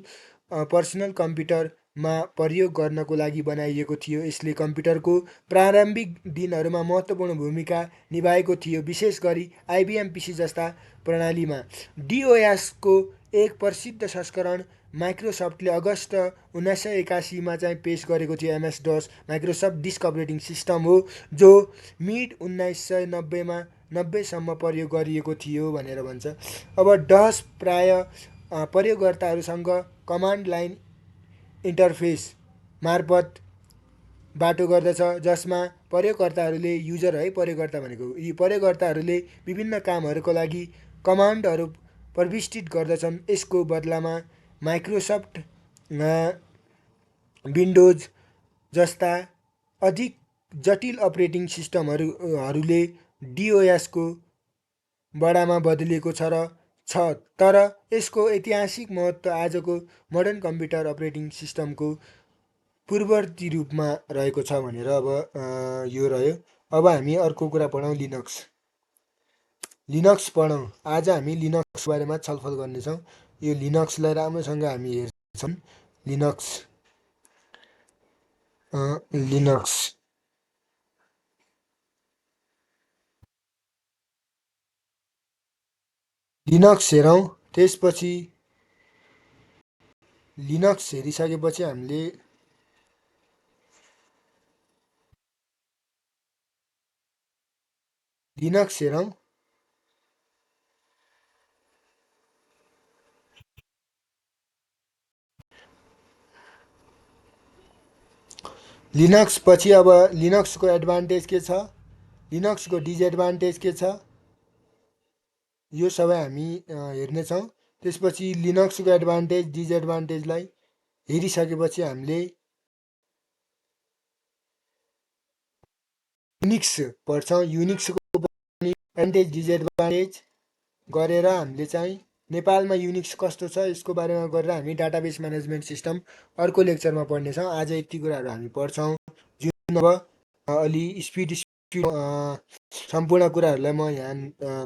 पर्सनल कम्प्युटरमा प्रयोग गर्नको लागि बनाइएको थियो। यसले कम्प्युटरको प्रारम्भिक दिनहरूमा महत्त्वपूर्ण भूमिका निभाएको थियो, विशेष गरी आइबिएम पिसी जस्ता प्रणालीमा। डिओएसको एक प्रसिद्ध संस्करण माइक्रोसफ्टले अगस्त 1981मा चाहिँ पेश गरेको थियो। MS DOS Microsoft disk operating system हो जो मिड 1990मा 90सम्म प्रयोग गरिएको थियो भनेर भन्छ। अब डस प्राय प्रयोगकर्ताहरूसँग कमान्ड लाइन इन्टरफेस मार्फत बाटो गर्दछ, जसमा प्रयोगकर्ताहरूले प्रयोगकर्ता भनेको यी प्रयोगकर्ताहरूले विभिन्न कामहरूको लागि कमान्डहरू प्रविष्टित गर्दछन्। यसको बदलामा माइक्रोसफ्ट विन्डोज जस्ता अधिक जटिल अपरेटिङ सिस्टमहरूले डिओएसको बडामा बदलिएको छ, तर यसको ऐतिहासिक महत्त्व आजको मोडर्न कम्प्युटर अपरेटिङ सिस्टमको पूर्ववर्ती रूपमा रहेको छ भनेर अब यो रह्यो। अब हामी अर्को कुरा पढौँ, लिनक्स पढौँ। आज हामी लिनक्स बारेमा छलफल गर्नेछौँ। यो लिनक्सलाई राम्रोसँग हामी हेर्छौँ। छन् लिनक्स लिनक्स लिनक्स हेरौँ। त्यसपछि लिनक्स हेरिसकेपछि हामीले लिनक्स हेरौँ। लिनक्स पछि अब लिनक्सको एडभान्टेज के छ, लिनक्सको डिसएडभान्टेज के छ, यो सबै हामी हेर्नेछौँ। त्यसपछि लिनक्सको एडभान्टेज डिसएडभान्टेजलाई हेरिसकेपछि हामीले युनिक्स पढ्छौँ। युनिक्सको पनि एडभान्टेज डिसएडभान्टेज गरेर हामीले चाहिँ नेपालमा युनिक्स कस्तो छ यसको बारेमा गरेर हामी डाटाबेस म्यानेजमेन्ट सिस्टम अर्को लेक्चरमा पढ्नेछौँ। आज यति कुराहरू हामी पढ्छौँ, जुन अब अलि स्पिड सम्पूर्ण कुराहरूलाई म यहाँ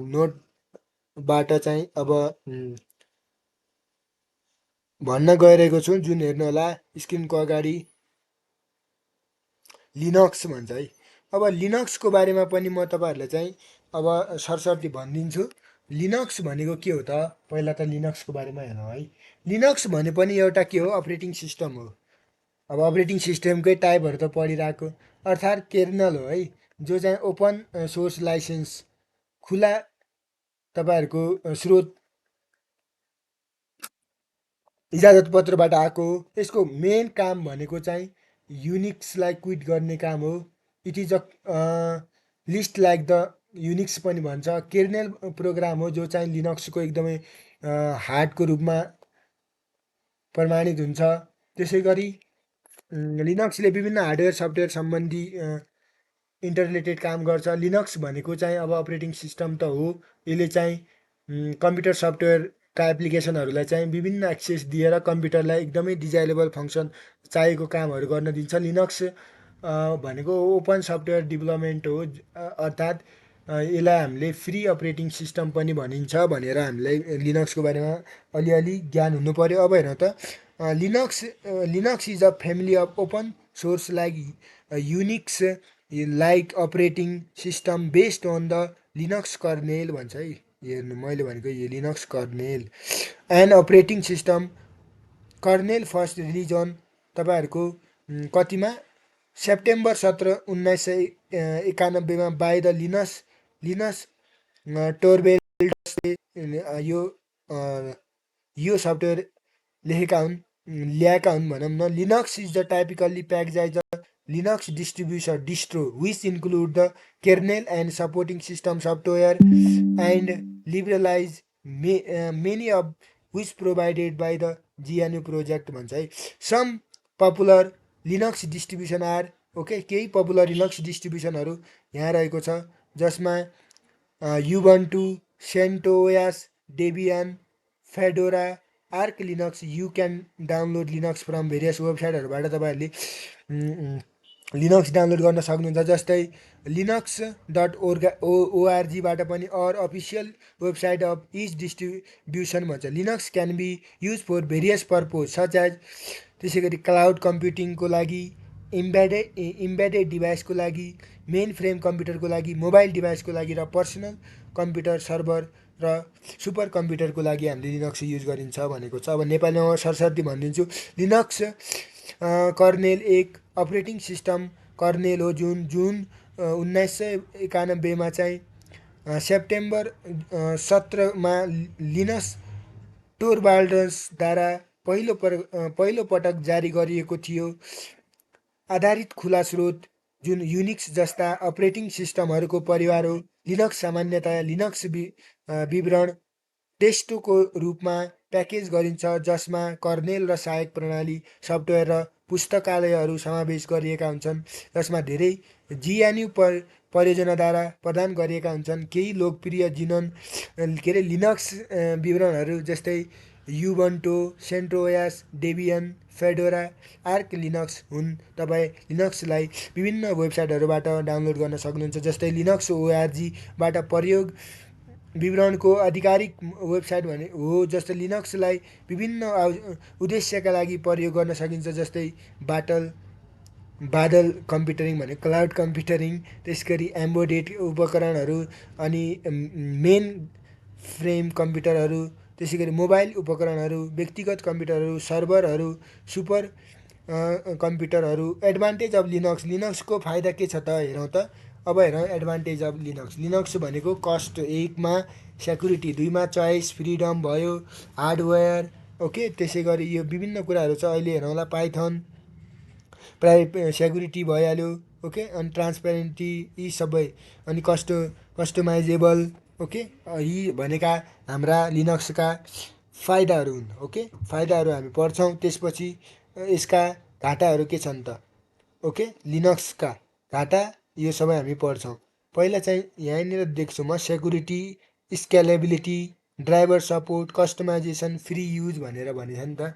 नोटबाट चाहिँ अब भन्न गइरहेको छु, जुन हेर्नुहोला स्क्रिनको अगाडि लिनक्स भन्छ है। अब लिनक्सको बारेमा पनि म तपाईँहरूलाई चाहिँ अब सरसर्ती भनिदिन्छु। लिनक्स भनेको के हो त, पहिला त लिनक्सको बारेमा हेरौँ है। लिनक्स भने पनि एउटा के हो, अपरेटिङ सिस्टम हो। अब अपरेटिङ सिस्टमकै टाइपहरू त पढिरहेको, अर्थात् केर्नल हो है, जो चाहिँ ओपन सोर्स लाइसेन्स खुला तपाईँहरूको स्रोत इजाजत पत्रबाट आएको हो। यसको मेन काम भनेको चाहिँ युनिक्सलाई क्विट गर्ने काम हो। It is a list like the Unix पनि भन्छ। केर्नेल प्रोग्राम हो जो चाहिँ लिनक्सको एकदमै हार्डको रूपमा प्रमाणित हुन्छ। त्यसै गरी लिनक्सले विभिन्न हार्डवेयर सफ्टवेयर सम्बन्धी इन्टरलेटेड काम गर्छ। लिनक्स भनेको चाहिँ अब अपरेटिङ सिस्टम त हो, यसले चाहिँ कम्प्युटर सफ्टवेयरका एप्लिकेसनहरूलाई चाहिँ विभिन्न एक्सेस दिएर कम्प्युटरलाई एकदमै डिजाइलेबल फङ्सन चाहिएको कामहरू गर्न दिन्छ। लिनक्स भनेको ओपन सफ्टवेयर डेभलपमेन्ट हो, अर्थात् यसलाई हामीले फ्री अपरेटिङ सिस्टम पनि भनिन्छ भनेर हामीलाई लिनक्सको बारेमा अलिअलि ज्ञान हुनु पऱ्यो। अब हेरौँ त, Linux is a family of open source like Unix like operating system based on the Linux kernel भन्छ है। हेर्नु मैले भनेको यो Linux kernel and operating system kernel first release on तपाईँहरूको कतिमा, सेप्टेम्बर 17, 1991 बाई द लिनस टोरभेल्ड्सले यो सफ्टवेयर ल्याएका हुन् भनौँ न। Linux is the typically packaged as Linux distribution distro which include the kernel and supporting system software and liberalize many of which provided by the GNU project भन्छ है। Some popular Linux distribution are, okay, केही popular Linux डिस्ट्रिब्युसनहरू यहाँ रहेको छ, जसमा Ubuntu, CentOS, Debian, Fedora, Arch Linux. You can download Linux from various वेबसाइटहरूबाट तपाईँहरूले लिनक्स डाउनलोड गर्न सक्नुहुन्छ, जस्तै लिनक्स .org पनि or official website of each distribution भन्छ। Linux can be use for various purpose such as, त्यसै गरी cloud कम्प्युटिङको लागि, इम्बेडेड डिभाइसको लागि, मेन फ्रेम कम्प्युटरको लागि, मोबाइल डिभाइसको लागि र पर्सनल कम्प्युटर सर्भर र सुपर कम्प्युटरको लागि हामीले लिनक्स युज गरिन्छ भनेको छ। अब नेपालीमा सरसर्ती भनिदिन्छु। लिनक्स कर्नेल एक अपरेटिङ सिस्टम कर्नेल हो, जुन 1991 चाहिँ सेप्टेम्बर 17मा लिनस टोरभाल्ड्सद्वारा पहिलोपटक जारी गरिएको थियो। आधारित खुला स्रोत जुन युनिक्स जस्ता अपरेटिङ सिस्टमहरूको परिवार हो। लिनक्स सामान्यतया लिनक्स विवरण टेस्टोको रूपमा प्याकेज गरिन्छ, जसमा कर्नेल र सहायक प्रणाली सफ्टवेयर र पुस्तकालयहरू समावेश गरिएका हुन्छन्, जसमा धेरै जिएनयू परियोजनाद्वारा प्रदान गरिएका हुन्छन्। केही लोकप्रिय लिनक्स विवरणहरू जस्तै युबन्टु, CentOS, Debian, Fedora, Arch Linux हुन्। तपाईँ लिनक्सलाई विभिन्न वेबसाइटहरूबाट डाउनलोड गर्न सक्नुहुन्छ, जस्तै लिनक्स ORGबाट विवरणको आधिकारिक वेबसाइट भने हो। जस्तै लिनक्सलाई विभिन्न उद्देश्यका लागि प्रयोग गर्न सकिन्छ, जस्तै बादल कम्प्युटरिङ भने क्लाउड कम्प्युटरिङ, त्यस गरी एम्बेडेड उपकरणहरू, अनि मेन फ्रेम कम्प्युटरहरू, त्यसै गरी मोबाइल उपकरणहरू, व्यक्तिगत कम्प्युटरहरू, सर्भरहरू, सुपर कम्प्युटरहरू। एडभान्टेज अफ लिनक्सको फाइदा के छ त हेरौँ त। अब हेरौँ एडभान्टेज अफ लिनक्स भनेको कस्ट 1 मा, सेक्युरिटी 2 मा, चोइस फ्रिडम भयो, हार्डवेयर ओके। त्यसै गरी यो विभिन्न कुराहरू छ। अहिले हेरौँला पाइथन, सेक्युरिटी भइहाल्यो ओके, अनि ट्रान्सपेरेन्टी, यी सबै, अनि कस्टमाइजेबल ओके। यी भनेका हाम्रा लिनक्सका फाइदाहरू हुन् ओके। फाइदाहरू हामी पढ्छौँ, त्यसपछि यसका घाटाहरू के छन् त ओके। लिनक्सका घाटा यो सबै हामी पढ्छौँ। पहिला चाहिँ यहाँनिर देख्छु म security, scalability, driver support, customisation, free use भनेर भनेछ नि त,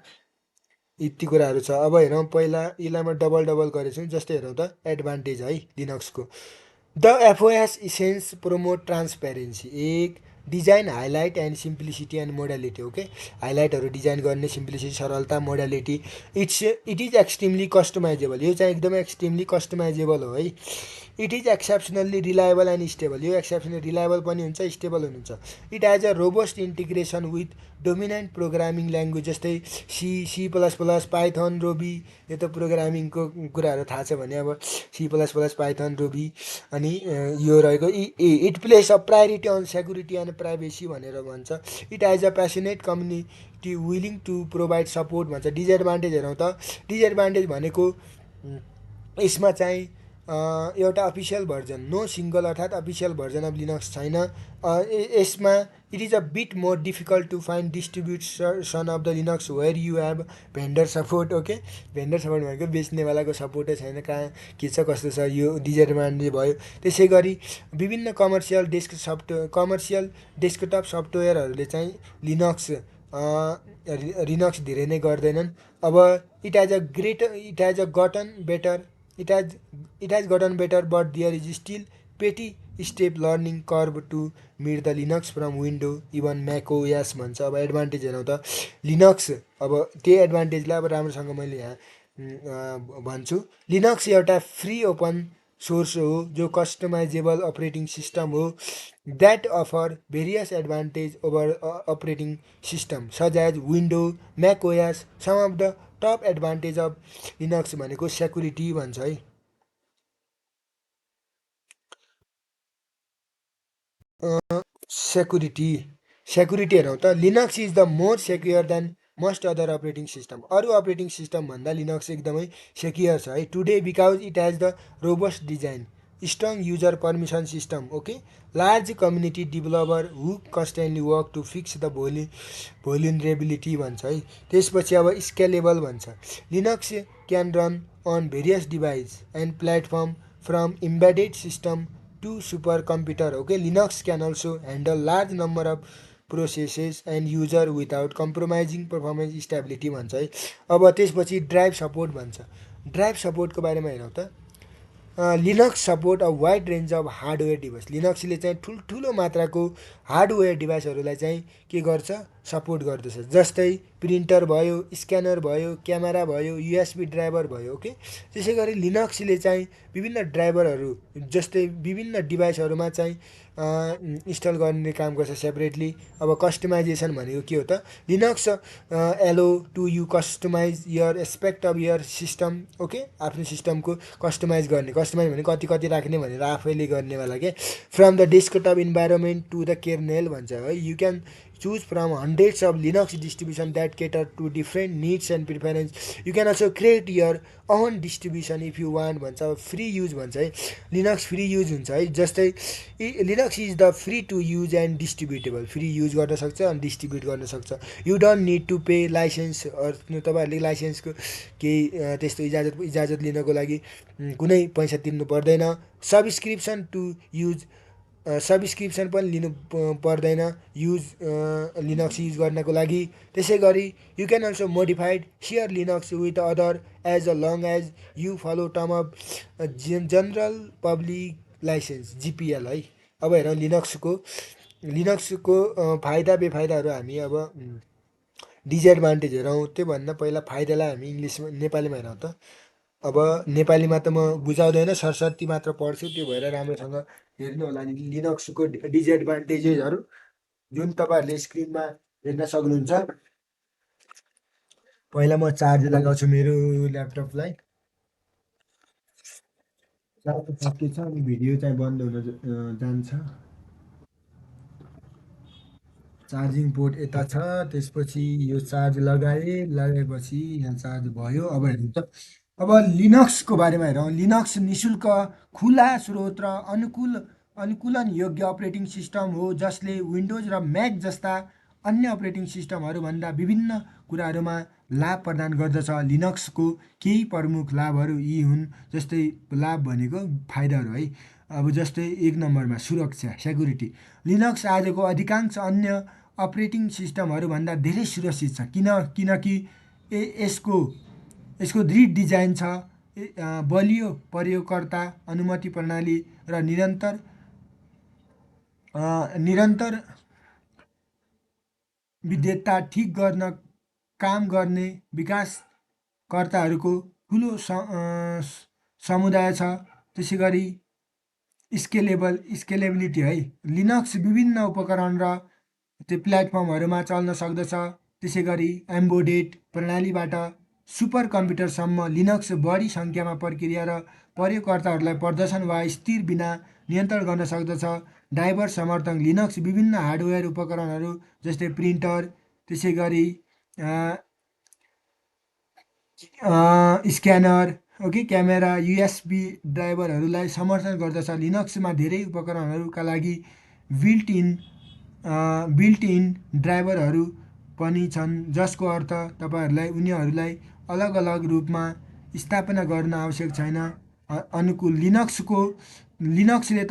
यति कुराहरू छ। अब हेरौँ पहिला यसलाई म डबल गरेको छु। जस्तै हेरौँ त एडभान्टेज है लिनक्सको। The FOSS essence promote transparency. एक, design highlight and simplicity and modality okay. हाइलाइटहरू डिजाइन गर्ने, सिम्प्लिसिटी सरलता, modality. It is extremely customisable. यो चाहिँ एकदमै एक्सट्रिमली कस्टमाइजेबल हो है। It is exceptionally reliable and stable. यो एक्सेप्सनली रिलायबल पनि हुन्छ, स्टेबल हुनुहुन्छ। It has a robust integration with dominant programming language, जस्तै सी++, पाइथन, रुबी। यो त प्रोग्रामिङको कुराहरू थाहा छ भने अब सी++, पाइथन, रुबी। अनि यो रहेको it place a priority on security and privacy भनेर भन्छ। It has a passionate community willing to provide support भन्छ। डिसएडभान्टेज हेरौँ त। डिसएडभान्टेज भनेको यसमा चाहिँ एउटा अफिसियल भर्जन, नो सिङ्गल अर्थात् अफिसियल भर्जन अफ लिनक्स छैन। यसमा it is a bit more difficult to find distribution of the Linux where you have vendor support okay. Vendor support भनेको बेच्नेवालाको सपोर्टै छैन, कहाँ के छ कस्तो छ, यो डिसएडभान्टेज भयो। त्यसै गरी विभिन्न कमर्सियल डेस्कटप सफ्टवेयरहरूले चाहिँ लिनक्स धेरै नै गर्दैनन्। अब it has gotten better but there is still pretty step learning curve to meet the Linux from window even macOS भन्छ। अब एडभान्टेज हेरौँ त लिनक्स। अब त्यही एडभान्टेजलाई अब राम्रोसँग मैले यहाँ भन्छु। लिनक्स एउटा फ्री ओपन सोर्स हो जो कस्टमाइजेबल अपरेटिङ सिस्टम हो that offer various advantage over operating system such as window, macOS. Some of the top advantage of Linux भनेको सेक्युरिटी भन्छ है। सेक्युरिटी हेरौँ त। Linux is the more secure than most other operating system. अरू operating सिस्टमभन्दा Linux एकदमै secure छ है। Today because it has the robust design, strong user permission system okay, large community developer who constantly work to fix the vulnerability भन्छ है। त्यसपछि अब scalable भन्छ। Linux can run on various device and platform from embedded system to supercomputer okay. Linux can also handle large number of processes and user without compromising performance stability भन्छ है। अब त्यसपछि drive support भन्छ। Drive सपोर्टको बारेमा हेरौँ त। Linux support a wide range of hardware device. लिनक्सले चाहिँ ठुलो मात्राको हार्डवेयर डिभाइसहरूलाई चाहिँ के गर्छ, सपोर्ट गर्दछ। जस्तै प्रिन्टर भयो, स्क्यानर भयो, क्यामेरा भयो, युएसबी ड्राइभर भयो ओके। त्यसै गरी लिनक्सले चाहिँ विभिन्न ड्राइभरहरू जस्तै विभिन्न डिभाइसहरूमा चाहिँ इन्स्टल गर्ने काम गर्छ सेपरेटली। अब कस्टमाइजेसन भनेको के हो त, Linux allow to you customize your aspect of your system okay. आफ्नो सिस्टमको कस्टमाइज गर्ने, कस्टमाइज भने कति राख्ने भनेर आफैले गर्नेवाला के। From the desktop environment to the kernel भन्छ है। You can choose from hundreds of Linux distribution that cater to different needs and preference. You can also create your own distribution if you want भन्छ। Free use भन्छ है। Linux free use हुन्छ है। जस्तै Linux is the free to use and distributable. Free use गर्न सक्छ अनि distribute गर्न सक्छ। You don't need to pay license. तपाईँहरूले लाइसेन्सको केही त्यस्तो इजाजत लिनको लागि कुनै पैसा तिर्नु पर्दैन। सब्सक्रिप्सन टु युज, सब्सक्रिप्सन पनि लिनु पर्दैन युज लिनक्स युज गर्नको लागि। त्यसै गरी you can also modified share Linux with other as a long as you follow term of general public license GPL है। अब हेरौँ लिनक्सको लिनक्सको फाइदा बेफाइदाहरू हामी अब डिसएडभान्टेज हेरौँ। त्योभन्दा पहिला फाइदालाई हामी इङ्ग्लिसमा नेपालीमा हेरौँ त। अब नेपालीमा त म बुझाउँदैन, सरस्वती मात्र पढ्छु, त्यो भएर राम्रोसँग हेर्नु होला नि लिनक्सको डिसएडभान्टेजेसहरू जुन तपाईँहरूले स्क्रिनमा हेर्न सक्नुहुन्छ। पहिला म चार्ज लगाउँछु मेरो ल्यापटपलाई। चार्ज सकिएछ अनि भिडियो चाहिँ बन्द हुन जान्छ। चार्जिङ पोर्ट यता छ, त्यसपछि यो चार्ज लगाएँ, लगाएपछि यहाँ चार्ज भयो। अब हेर्नु त, अब लिनक्सको बारेमा हेरौँ। लिनक्स निशुल्क, खुला स्रोत र अनुकूलन योग्य अपरेटिङ सिस्टम हो जसले विन्डोज र म्याक जस्ता अन्य अपरेटिङ सिस्टमहरूभन्दा विभिन्न कुराहरूमा लाभ प्रदान गर्दछ। लिनक्सको केही प्रमुख लाभहरू यी हुन्। जस्तै लाभ भनेको फाइदाहरू है। अब जस्तै एक नम्बरमा सुरक्षा, सेक्युरिटी। लिनक्स आजको अधिकांश अन्य अपरेटिङ सिस्टमहरूभन्दा धेरै सुरक्षित छ, किनकि यसको दृढ डिजाइन छ, बलियो प्रयोगकर्ता अनुमति प्रणाली र निरन्तर विद्यता ठिक गर्न काम गर्ने विकासकर्ताहरूको ठुलो समुदाय छ। त्यसै गरी स्केलेबिलिटी है। लिनक्स विभिन्न उपकरण र त्यो प्लेटफर्महरूमा चल्न सक्दछ। त्यसै गरी एम्बेडेड प्रणालीबाट सुपर कम्प्युटरसम्म लिनक्स बढी सङ्ख्यामा प्रक्रिया र प्रयोगकर्ताहरूलाई प्रदर्शन वा स्थिर बिना नियन्त्रण गर्न सक्दछ। डाइभर्स समर्थन। लिनक्स विभिन्न हार्डवेयर उपकरणहरू जस्तै प्रिन्टर, त्यसै गरी स्क्यानर, ओके, क्यामेरा, युएसबी ड्राइभरहरूलाई समर्थन गर्दछ। लिनक्समा धेरै उपकरणहरूका लागि बिल्ट इन ड्राइभरहरू पनि छन्, जसको अर्थ तपाईँहरूलाई उनीहरूलाई अलग अलग रूपमा स्थापना गर्न आवश्यक छैन। अनुकूल। लिनक्सले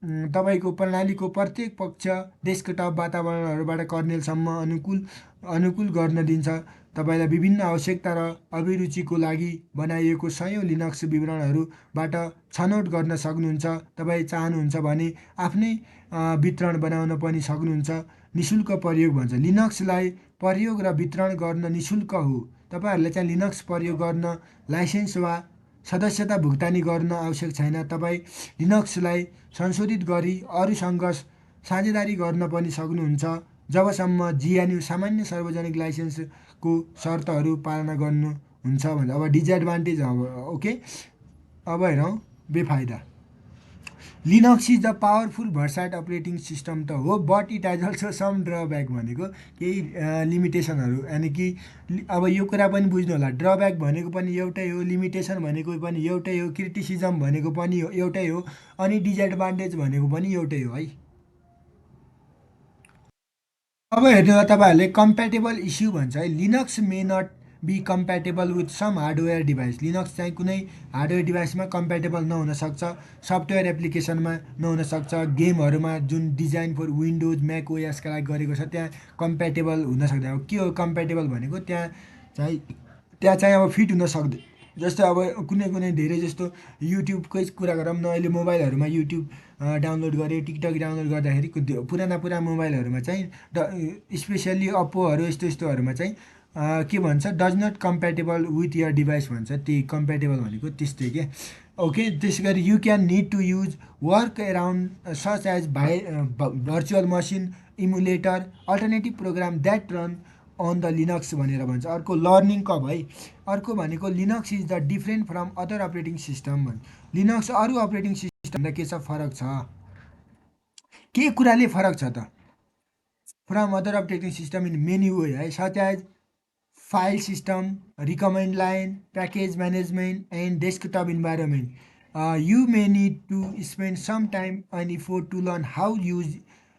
तपाईँको प्रणालीको प्रत्येक पक्ष डेस्कटप वातावरणहरूबाट कर्नेलसम्म अनुकूल गर्न दिन्छ। तपाईँलाई विभिन्न आवश्यकता र अभिरुचिको लागि बनाइएको सयौँ लिनक्स विवरणहरूबाट छनौट गर्न सक्नुहुन्छ। तपाईँ चाहनुहुन्छ भने आफ्नै वितरण बनाउन पनि सक्नुहुन्छ। निशुल्क प्रयोग भन्छ। लिनक्सलाई प्रयोग र वितरण गर्न निशुल्क हो। तपाईँहरूले चाहिँ लिनक्स प्रयोग गर्न लाइसेन्स वा सदस्यता भुक्तानी गर्न आवश्यक छैन। तपाईँ लिनक्सलाई संशोधित गरी अरूसँग साझेदारी गर्न पनि सक्नुहुन्छ, जबसम्म जिएनयु सामान्य सार्वजनिक लाइसेन्सको शर्तहरू पालना गर्नुहुन्छ भने। अब डिसएडभान्टेज ओके। अब हेरौँ बेफाइदा। Linux is the powerful versatile operating system त हो, but it has also some drawback भनेको केही लिमिटेसनहरू, यानि कि अब यो कुरा पनि बुझ्नु होला। ड्रब्याक भनेको पनि एउटै हो, लिमिटेसन भनेको पनि एउटै हो, क्रिटिसिजम भनेको पनि एउटै हो, अनि डिसएडभान्टेज भनेको पनि एउटै हो है। अब हेर्नु होला तपाईँहरूले कम्प्याटेबल इस्यु भन्छ है। Linux may not be compatible with some hardware device. Linux चाहिँ कुनै हार्डवेयर डिभाइसमा कम्प्याटेबल नहुन सक्छ, सफ्टवेयर एप्लिकेसनमा नहुन सक्छ, गेमहरूमा जुन डिजाइन फर विन्डोज म्याक ओएसका लागि गरेको छ त्यहाँ कम्प्याटेबल हुन सक्दैन। अब के हो कम्प्याटेबल भनेको? त्यहाँ चाहिँ अब फिट हुन सक्दैन। जस्तै अब कुनै धेरै जस्तो युट्युबकै कुरा गरौँ न, अहिले मोबाइलहरूमा युट्युब डाउनलोड गरेँ, टिकटक डाउनलोड गर्दाखेरि पुराना मोबाइलहरूमा चाहिँ स्पेसल्ली अप्पोहरू यस्तोहरूमा चाहिँ के भन्छ, does not compatible with your device भन्छ। त्यही कम्प्याटेबल भनेको त्यस्तै के। ओके, त्यसै गरी you can need to use work around such as virtual machine, emulator, alternative program that run on the Linux भनेर भन्छ। अर्को लर्निङ कब है। अर्को भनेको Linux is the different from other operating system भन्छ। लिनक्स अरू अपरेटिङ सिस्टमभन्दा के छ, फरक छ। के कुराले फरक छ त? From other operating system in many way है, such as file system, recommend line, package management and desktop environment. You may need to spend some time and effort to learn how use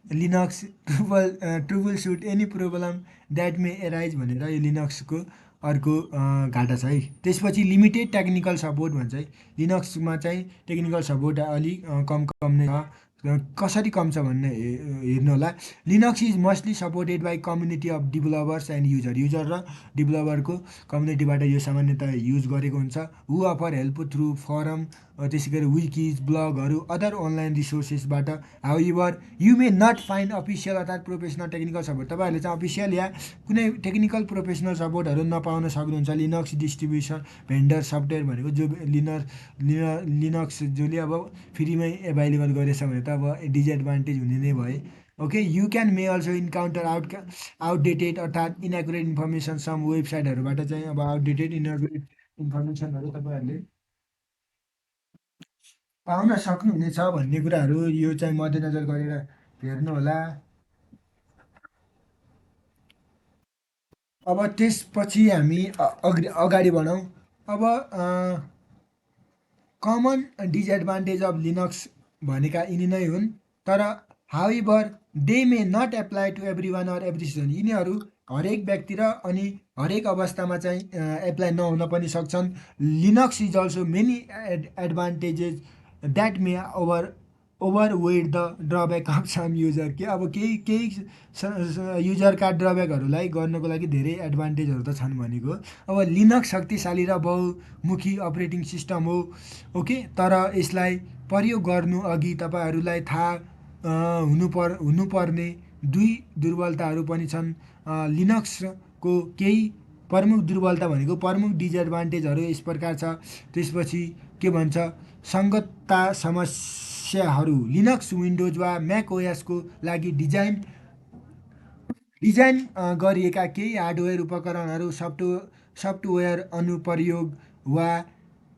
Linux troubleshoot any problem that may arise भनेर यो लिनक्सको अर्को घाटा छ है। त्यसपछि limited technical support भन्छ है। लिनक्समा चाहिँ टेक्निकल सपोर्ट अलिक कम नै छ। कसरी कम छ भन्ने हेर्नु होला। Linux is mostly supported by community of developers and user र डेभलपरको कम्युनिटीबाट यो सामान्यतः युज गरेको हुन्छ। Who offer help through forum त्यसै गरी विकिज ब्लगहरू अदर अनलाइन रिसोर्सेसबाट however you may not find official अर्थात् प्रोफेसनल टेक्निकल सपोर्ट तपाईँहरूले चाहिँ अफिसियल या कुनै टेक्निकल प्रोफेसनल सपोर्टहरू नपाउन सक्नुहुन्छ लिनक्स डिस्ट्रिब्युसन भेन्डर सफ्टवेयर भनेको जो लिनक्स जसले अब फ्रीमै एभाइलेबल गरेछ भने त अब डिसएडभान्टेज हुने नै भयो okay you can may also encounter outdated अर्थात् इनएकुरेट इन्फर्मेसन सम वेबसाइटहरूबाट चाहिँ अब आउटडेटेड इनएकुरेट इन्फर्मेसनहरू तपाईँहरूले पाउन सक्नुहुनेछ भन्ने कुराहरू यो चाहिँ मध्यनजर गरेर हेर्नुहोला अब त्यसपछि हामी अगाडि बढौँ अब कमन डिसएडभान्टेज अफ लिनक्स भनेका यिनी नै हुन् तर however they may not apply to every one or every season यिनीहरू हरेक व्यक्ति र अनि हरेक अवस्थामा चाहिँ एप्लाई नहुन पनि सक्छन् Linux is also many advantages that may overweight the drawback of some user के अब केही केही युजरका ड्रब्याकहरूलाई गर्नको लागि धेरै एडभान्टेजहरू त छन् भनेको अब लिनक्स शक्तिशाली र बहुमुखी अपरेटिङ सिस्टम हो ओके तर यसलाई प्रयोग गर्नु अघि तपाईँहरूलाई थाहा हुनुपर्ने दुई दुर्बलताहरू पनि छन् लिनक्सको केही प्रमुख दुर्बलता भनेको प्रमुख डिसएडभान्टेजहरू यस प्रकार छ त्यसपछि के भन्छ सङ्गतता समस्याहरू लिनक्स विन्डोज वा म्याक ओएसको लागि डिजाइन गरिएका केही हार्डवेयर उपकरणहरू सफ्टवेयर अनुप्रयोग वा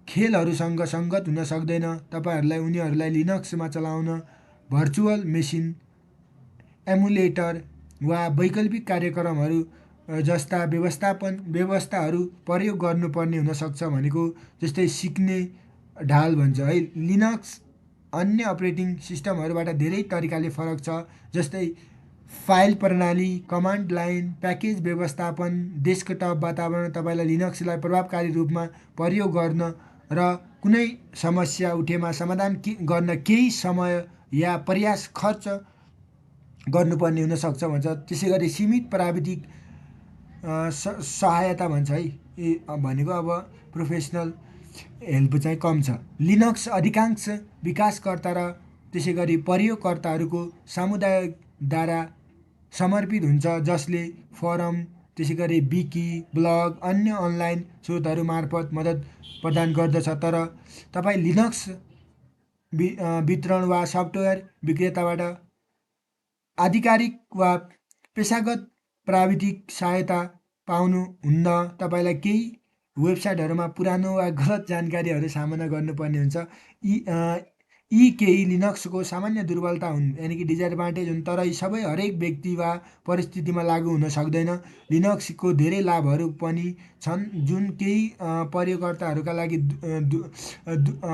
खेलहरूसँग सङ्गत हुन सक्दैन तपाईँहरूलाई उनीहरूलाई लिनक्समा चलाउन भर्चुअल मेसिन एमुलेटर वा वैकल्पिक कार्यक्रमहरू जस्ता व्यवस्थाहरू प्रयोग गर्नुपर्ने हुनसक्छ भनेको जस्तै सिक्ने ढाल भन्छ है लिनक्स अन्य अपरेटिङ सिस्टमहरूबाट धेरै तरिकाले फरक छ जस्तै फाइल प्रणाली कमान्ड लाइन प्याकेज व्यवस्थापन डेस्कटप वातावरण तपाईँलाई लिनक्सलाई प्रभावकारी रूपमा प्रयोग गर्न र कुनै समस्या उठेमा समाधान गर्न केही समय या प्रयास खर्च गर्नुपर्ने हुनसक्छ भन्छ त्यसै गरी सीमित प्राविधिक सहायता भन्छ है भनेको अब प्रोफेसनल हेल्प चाहिँ कम छ लिनक्स अधिकांश विकासकर्ता र त्यसै गरी प्रयोगकर्ताहरूको समुदायद्वारा समर्पित हुन्छ जसले फोरम त्यसै गरी विकी ब्लग अन्य अनलाइन स्रोतहरू मार्फत मद्दत प्रदान गर्दछ तर तपाईँ लिनक्स वितरण वा सफ्टवेयर विक्रेताबाट आधिकारिक वा पेसागत प्राविधिक सहायता पाउनुहुन्न तपाईँलाई केही वेबसाइटहरूमा पुरानो वा गलत जानकारीहरू सामना गर्नुपर्ने हुन्छ यी केही लिनक्सको सामान्य दुर्बलता हुन् यानि कि डिसएडभान्टेज हुन् तर यी सबै हरेक व्यक्ति वा परिस्थितिमा लागू हुन सक्दैन लिनक्सको धेरै लाभहरू पनि छन् जुन केही प्रयोगकर्ताहरूका लागि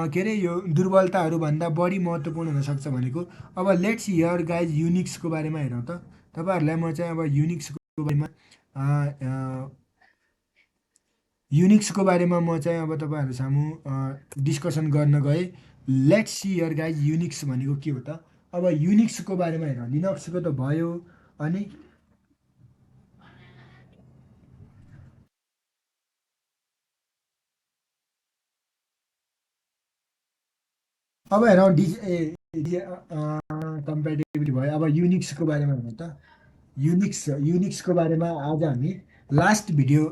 के अरे यो दुर्बलताहरूभन्दा बढी महत्त्वपूर्ण हुनसक्छ भनेको अब लेट्स हियर गाइज युनिक्सको बारेमा हेरौँ त तपाईँहरूलाई म चाहिँ अब युनिक्सको बारेमा म चाहिँ अब तपाईँहरू सामु डिस्कसन गर्न गएँ let's see here guys Unix भनेको के हो त अब युनिक्सको बारेमा हेरौँ लिनक्सको त भयो अनि अब हेरौँ कम्पेरिटिभली भयो अब युनिक्सको बारेमा हेरौँ त युनिक्सको बारेमा आज हामी लास्ट भिडियो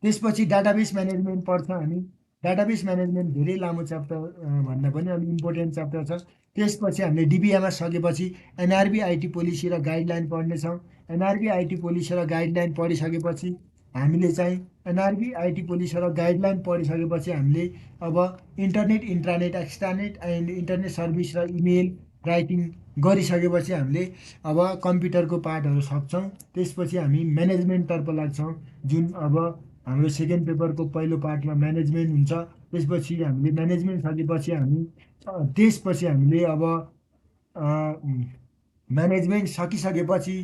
त्यसपछि डाटाबेस म्यानेजमेन्ट पढ्छ हामी डाटाबेस म्यानेजमेन्ट धेरै लामो च्याप्टर भन्दा पनि अलिक इम्पोर्टेन्ट च्याप्टर छ त्यसपछि हामीले डिबिएमएस सकेपछि एनआरबी आइटी पोलिसी र गाइडलाइन पढ्नेछौँ एनआरबी आइटी पोलिसी र गाइडलाइन पढिसकेपछि हामीले चाहिँ एनआरबी आइटी पोलिसी र गाइडलाइन पढिसकेपछि हामीले अब इन्टरनेट इन्ट्रानेट एक्सट्रानेट एन्ड इन्टरनेट सर्भिस र इमेल राइटिङ गरिसकेपछि हामीले अब कम्प्युटरको पार्टहरू सक्छौँ त्यसपछि हामी म्यानेजमेन्टतर्फ लाग्छौँ जुन अब हाम्रो सेकेन्ड पेपरको पहिलो पार्टमा म्यानेजमेन्ट हुन्छ त्यसपछि हामीले म्यानेजमेन्ट सकेपछि त्यसपछि हामीले अब म्यानेजमेन्ट सकिसकेपछि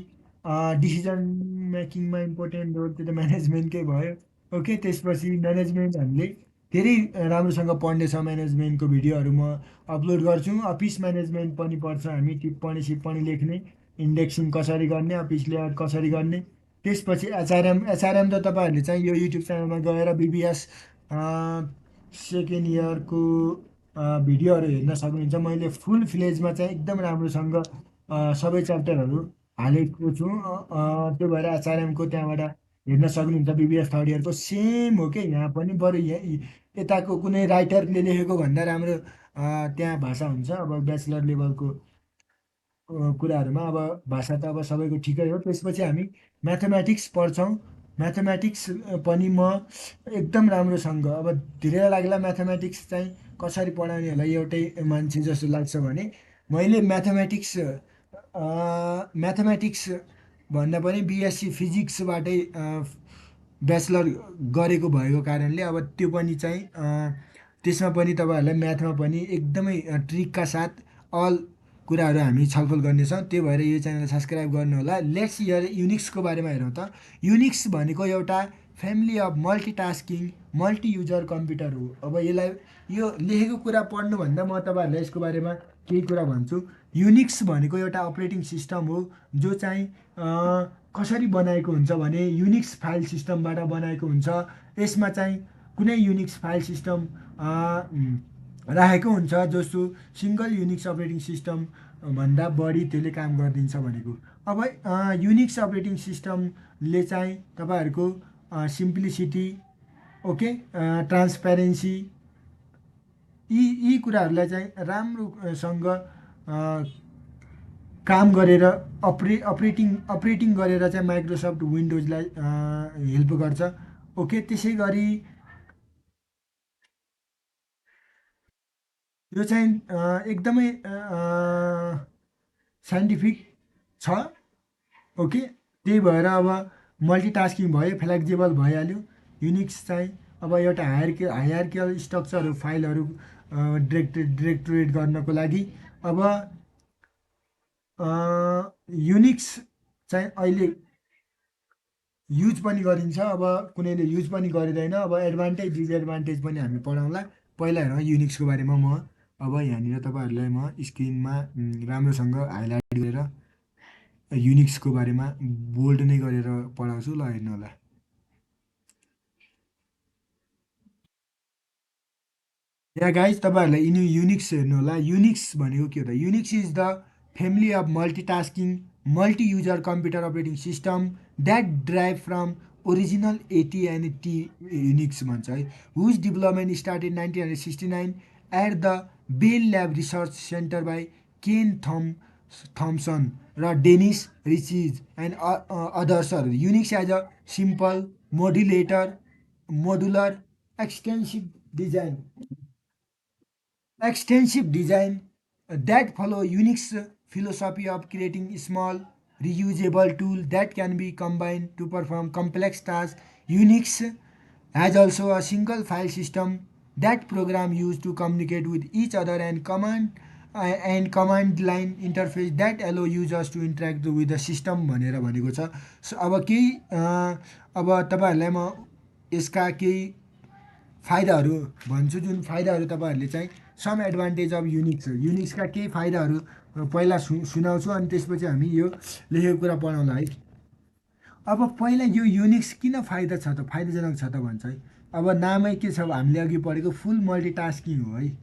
डिसिजन मेकिङमा इम्पोर्टेन्ट रोल त्यो त म्यानेजमेन्टकै भयो ओके त्यसपछि म्यानेजमेन्ट हामीले धेरै राम्रोसँग पढ्नेछौँ म्यानेजमेन्टको भिडियोहरू म अपलोड गर्छु अफिस म्यानेजमेन्ट पनि पढ्छ हामी टिप्पणी सिप्पणी लेख्ने इन्डेक्सिङ कसरी गर्ने अफिस लेआउट कसरी गर्ने त्यसपछि एचआरएम त तपाईँहरूले चाहिँ यो युट्युब च्यानलमा गएर बिबिएस सेकेन्ड इयरको भिडियोहरू हेर्न सक्नुहुन्छ। मैले फुल फ्लेजमा चाहिँ एकदम राम्रोसँग सबै च्याप्टरहरू हालेको छु। त्यो भएर एचआरएमको त्यहाँबाट हेर्न सक्नुहुन्छ। बिबिएस थर्ड इयरको सेम हो कि यहाँ पनि, बरु यताको कुनै राइटरले लेखेको भन्दा राम्रो त्यहाँ भाषा हुन्छ। अब ब्याचलर लेभलको कुराहरूमा अब भाषा त अब सबैको ठिकै हो। त्यसपछि हामी म्याथमेटिक्स पढ्छौँ। म्याथमेटिक्स पनि म एकदम राम्रोसँग, अब धेरै लाग्ला म्याथमेटिक्स चाहिँ कसरी पढाउने होला एउटै मान्छे जस्तो लाग्छ भने, मैले म्याथमेटिक्स भन्दा पनि बिएससी फिजिक्सबाटै ब्याचलर गरेको भएको कारणले अब त्यो पनि चाहिँ त्यसमा पनि तपाईँहरूलाई म्याथमा पनि एकदमै ट्रिकका साथ अल कुराहरू हामी छलफल गर्नेछौँ। त्यो भएर यो च्यानल सब्सक्राइब गर्नुहोला। लेट्स हियर युनिक्सको बारेमा हेरौँ त। युनिक्स भनेको एउटा family of multitasking multiuser computer हो। अब यसलाई यो लेखेको कुरा पढ्नुभन्दा म तपाईँहरूलाई यसको बारेमा केही कुरा भन्छु। युनिक्स भनेको एउटा अपरेटिङ सिस्टम हो जो चाहिँ कसरी बनाएको हुन्छ भने युनिक्स फाइल सिस्टमबाट बनाएको हुन्छ। यसमा चाहिँ कुनै युनिक्स फाइल सिस्टम राखेको हुन्छ जस्तो सिङ्गल युनिक्स अपरेटिङ सिस्टम भन्दा बढी त्यसले काम गरिदिन्छ भनेको। अब युनिक्स अपरेटिङ सिस्टमले चाहिँ तपाईँहरूको सिम्प्लिसिटी, ओके, ट्रान्सप्यारेन्सी, यी कुराहरूलाई चाहिँ राम्रोसँग काम गरेर अपरेटिङ गरेर चाहिँ माइक्रोसफ्ट विन्डोजलाई हेल्प गर्छ। ओके, त्यसै गरी यो चाहिँ एकदमै साइन्टिफिक छ। ओके, त्यही भएर अब मल्टिटास्किङ भयो, फ्लेक्जिबल भइहाल्यो। युनिक्स चाहिँ अब एउटा हायरकियल स्ट्रक्चरहरू फाइलहरू डिरेक्टोरेट गर्नको लागि। अब युनिक्स चाहिँ अहिले युज पनि गरिन्छ, अब कुनैले युज पनि गरिँदैन। अब एडभान्टेज डिसएडभान्टेज पनि हामी पढाउँला। पहिला हेरौँ युनिक्सको बारेमा। म अब यहाँनिर तपाईँहरूलाई म स्क्रिनमा राम्रोसँग हाइलाइट गरेर युनिक्सको बारेमा बोल्ड नै गरेर पढाउँछु, ल हेर्नु होला। या गाइज, तपाईँहरूलाई युनिक्स हेर्नु होला। युनिक्स भनेको के हो त? Unix is the family of multitasking multiuser computer operating system that drive from original AT and T Unix भन्छ है, whose development started 1969 at the Bell lab research center by Ken Thompson र Dennis Ritchie and अदर्सहरू। Unix as a simple modular extensive design that follow Unix philosophy of creating small reusable tool that can be combined to perform complex tasks. Unix has also a single file system that program use to communicate with each other and command line interface that allow users to interact with the system भनेर भनेको छ। So अब केही अब तपाईँहरूलाई म यसका केही फाइदाहरू भन्छु, जुन फाइदाहरू तपाईँहरूले चाहिँ सम एडभान्टेज अफ युनिक्स युनिक्सका केही फाइदाहरू पहिला सुनाउँछु, अनि त्यसपछि हामी यो लेखेको कुरा पढाउँला है। अब पहिला यो युनिक्स किन फाइदा छ त, फाइदाजनक छ त भन्छ है। अब नामै के छ, हामीले अघि पढेको फुल मल्टिटास्किङ हो है।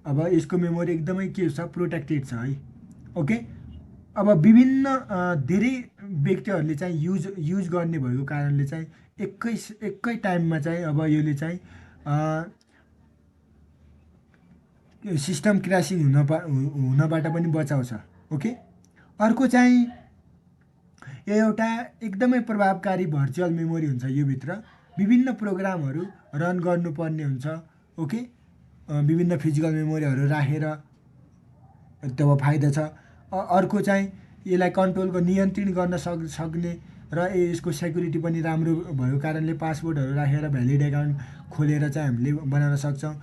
अब यसको मेमोरी एकदमै के छ, प्रोटेक्टेड छ है। ओके, अब विभिन्न धेरै व्यक्तिहरूले चाहिँ युज गर्ने भएको कारणले चाहिँ एकै टाइममा चाहिँ अब यसले चाहिँ सिस्टम क्रासिङ हुनबाट पनि बचाउँछ। ओके, अर्को चाहिँ यो एउटा एकदमै प्रभावकारी भर्चुअल मेमोरी हुन्छ। यो भित्र विभिन्न प्रोग्रामहरू रन गर्नुपर्ने हुन्छ। ओके, विभिन्न फिजिकल मेमोरीहरू राखेर त्यो फाइदा छ। अर्को चाहिँ यसलाई कन्ट्रोलको नियन्त्रण गर्न सक्ने र यसको सेक्युरिटी पनि राम्रो भएको कारणले पासवर्डहरू राखेर भ्यालिड एकाउन्ट खोलेर चाहिँ हामीले बनाउन सक्छौँ।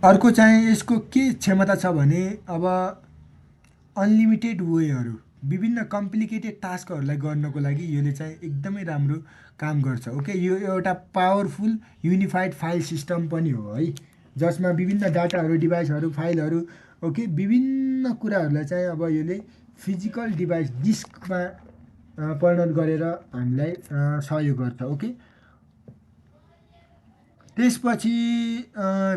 अर्को चाहिँ यसको के क्षमता छ भने, अब अनलिमिटेड वेहरू विभिन्न कम्प्लिकेटेड टास्कहरूलाई गर्नको लागि यसले चाहिँ एकदमै राम्रो काम गर्छ। ओके, यो एउटा पावरफुल युनिफाइड फाइल सिस्टम पनि हो है, जसमा विभिन्न डाटाहरू, डिभाइसहरू, फाइलहरू, ओके, विभिन्न कुराहरूलाई चाहिँ अब यसले फिजिकल डिभाइस डिस्कमा परिणत गरेर हामीलाई सहयोग गर्छ। ओके, त्यसपछि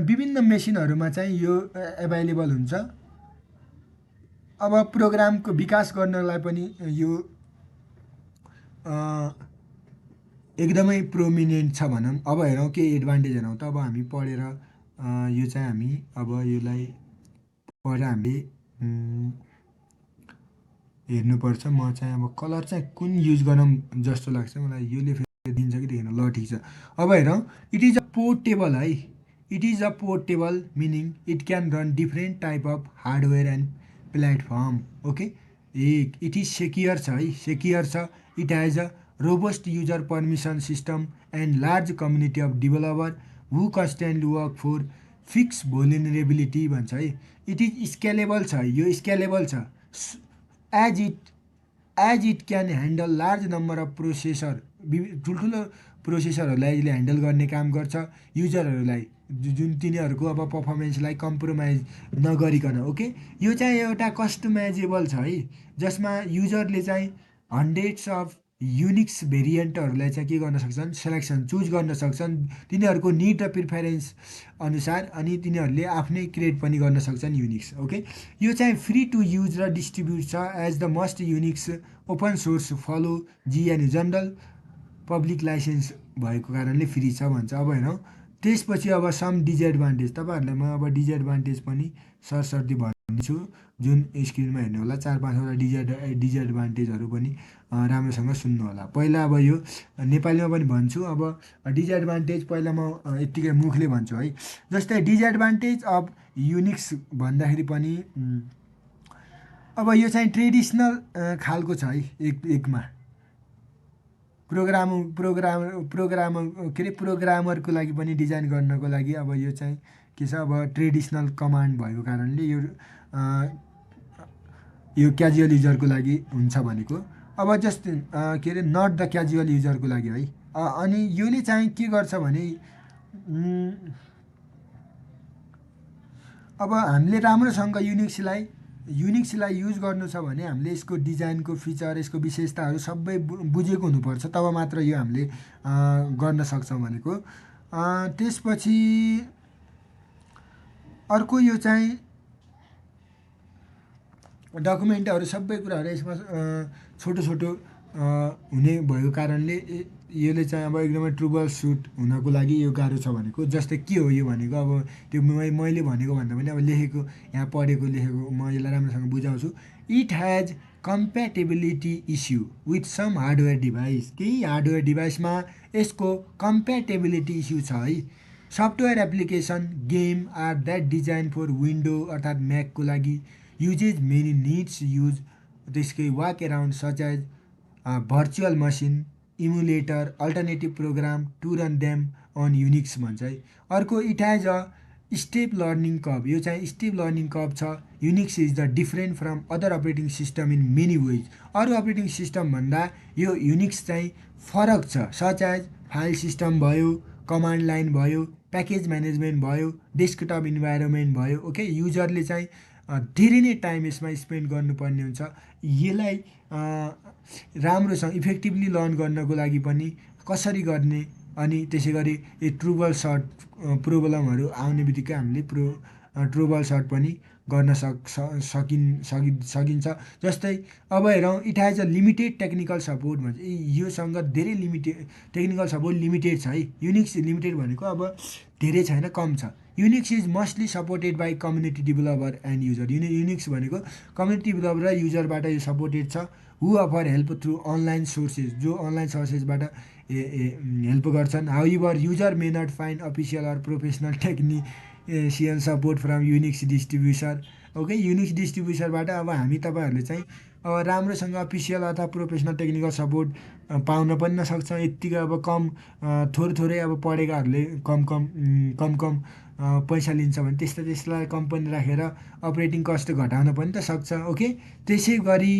विभिन्न मेसिनहरूमा चाहिँ यो एभाइलेबल हुन्छ। अब प्रोग्रामको विकास गर्नलाई पनि यो एकदमै प्रोमिनेन्ट छ भनौँ। अब हेरौँ के एडभान्टेज हेरौँ त। अब हामी पढेर यो चाहिँ हामी अब यसलाई पढेर हामीले हेर्नुपर्छ। म चाहिँ अब कलर चाहिँ कुन युज गरौँ जस्तो लाग्छ मलाई, योले फेरि दिन्छ कि दिँदैन। ल ठिक छ। अब हेरौँ, इट इज अ पोर्टेबल है। It is a portable meaning it can run different type of hardware and platform. Okay, it is secure छ है, सेक्योर छ। It has a robust user permission system and large community of developer who constantly work for fix vulnerability भन्छ है। It is scalable छ, यो scalable छ। As it as it can handle large number of processor, ठुल्ठुलो प्रोसेसरहरूलाई यसले handle गर्ने काम गर्छ। युजरहरूलाई जुन तिनीहरूको अब पर्फर्मेन्सलाई कम्प्रोमाइज नगरिकन। ओके, यो चाहिँ एउटा कस्टमाइजेबल छ है, जसमा युजरले चाहिँ हन्ड्रेड्स अफ युनिक्स भेरिएन्टहरूलाई चाहिँ के गर्न सक्छन्, सेलेक्सन चुज गर्न सक्छन् तिनीहरूको निड र प्रिफरेन्स अनुसार। अनि तिनीहरूले आफ्नै क्रिएट पनि गर्न सक्छन् युनिक्स। ओके, यो चाहिँ फ्री टु युज र डिस्ट्रिब्युट छ as the must Unix open source follow GNU general public license भएको कारणले फ्री छ भन्छ। अब हेरौँ, त्यसपछि अब सम डिजएडभान्टेज। तपाईँहरूलाई म अब डिजएडभान्टेज पनि सरसर्ती भनिदिन्छु, जुन स्क्रिनमा हेर्नु होला। 4-5वटा डिजएडभान्टेजहरू पनि राम्रोसँग सुन्नु होला। पहिला अब यो नेपालीमा पनि भन्छु। अब डिजएडभान्टेज पहिला म यत्तिकै मुखले भन्छु है। जस्तै डिजएडभान्टेज अफ युनिक्स भन्दाखेरि पनि अब यो चाहिँ ट्रेडिसनल खालको छ है। एकमा प्रोग्रामरको लागि पनि डिजाइन गर्नको लागि अब यो चाहिँ के छ, अब ट्रेडिसनल कमान्ड भएको कारणले यो क्याजुअल युजरको लागि हुन्छ भनेको। अब जस्तै के अरे नट द क्याजुअल युजरको लागि है। अनि योले चाहिँ के गर्छ भने अब हामीले राम्रोसँग युनिक्सलाई युज गर्नु छ भने हामीले यसको डिजाइनको फिचर, यसको विशेषताहरू सबै बुझेको हुनुपर्छ, तब मात्र यो हामीले गर्न सक्छौँ भनेको। त्यसपछि अर्को यो चाहिँ डकुमेन्टहरू सबै कुराहरू यसमा छोटो छोटो हुने भएको कारणले यसले चाहिँ अब एकदमै ट्रुबल सुट हुनको लागि यो गाह्रो छ भनेको। जस्तै के हो यो भनेको, अब त्यो मैले भनेको भन्दा पनि अब लेखेको, यहाँ पढेको लेखेको म यसलाई राम्रोसँग बुझाउँछु। It has compatibility issue with some hardware device. केही हार्डवेयर डिभाइसमा यसको कम्प्याटेबिलिटी इस्यु छ है। Software application game are that design for window अर्थात् म्याकको लागि युजेज मेनी निड्स युज त्यसकै walk around such as virtual machine emulator alternative program to run them on Unix भन्छ है। अर्को it has a step learning curve. यो चाहिँ step learning curve छ। Unix is the different from other operating system in many ways. अरू operating सिस्टमभन्दा यो Unix चाहिँ फरक छ। सच एज फाइल सिस्टम भयो, कमान्ड लाइन भयो, प्याकेज म्यानेजमेन्ट भयो, डेस्कटप इन्भाइरोमेन्ट भयो। ओके, युजरले चाहिँ धेरै नै टाइम यसमा स्पेन्ड गर्नुपर्ने हुन्छ। यसलाई राम्रोसँग इफेक्टिभली लर्न गर्नको लागि पनि कसरी गर्ने, अनि त्यसै गरी यो ट्रुबल सर्ट प्रोब्लमहरू आउने बित्तिकै हामीले ट्रुबल सर्ट पनि गर्न सकिन्छ। जस्तै अब हेरौँ, it has a limited technical support भन्छ। योसँग धेरै टेक्निकल सपोर्ट लिमिटेड छ है। युनिक्स लिमिटेड भनेको अब धेरै छैन, कम छ। Unix is mostly supported by community developer and user. Unix भनेको कम्युनिटी डेभलपर र युजरबाट यो सपोर्टेड छ। Who offer help through online sources, जो अनलाइन सोर्सेसबाट हेल्प गर्छन्। However user may not find official or professional technical support from Unix distributor. Okay, Unix डिस्ट्रिब्युटरबाट अब तपाईँहरूले चाहिँ अब राम्रोसँग अफिसियल अथवा प्रोफेसनल टेक्निकल सपोर्ट पाउन पनि नसक्छ। यत्तिकै अब कम थोरै अब पढेकाहरूले कम पैसा लिन्छ भने त्यसलाई कम्पनी राखेर अपरेटिङ कस्ट घटाउन पनि त सक्छ। ओके, त्यसै गरी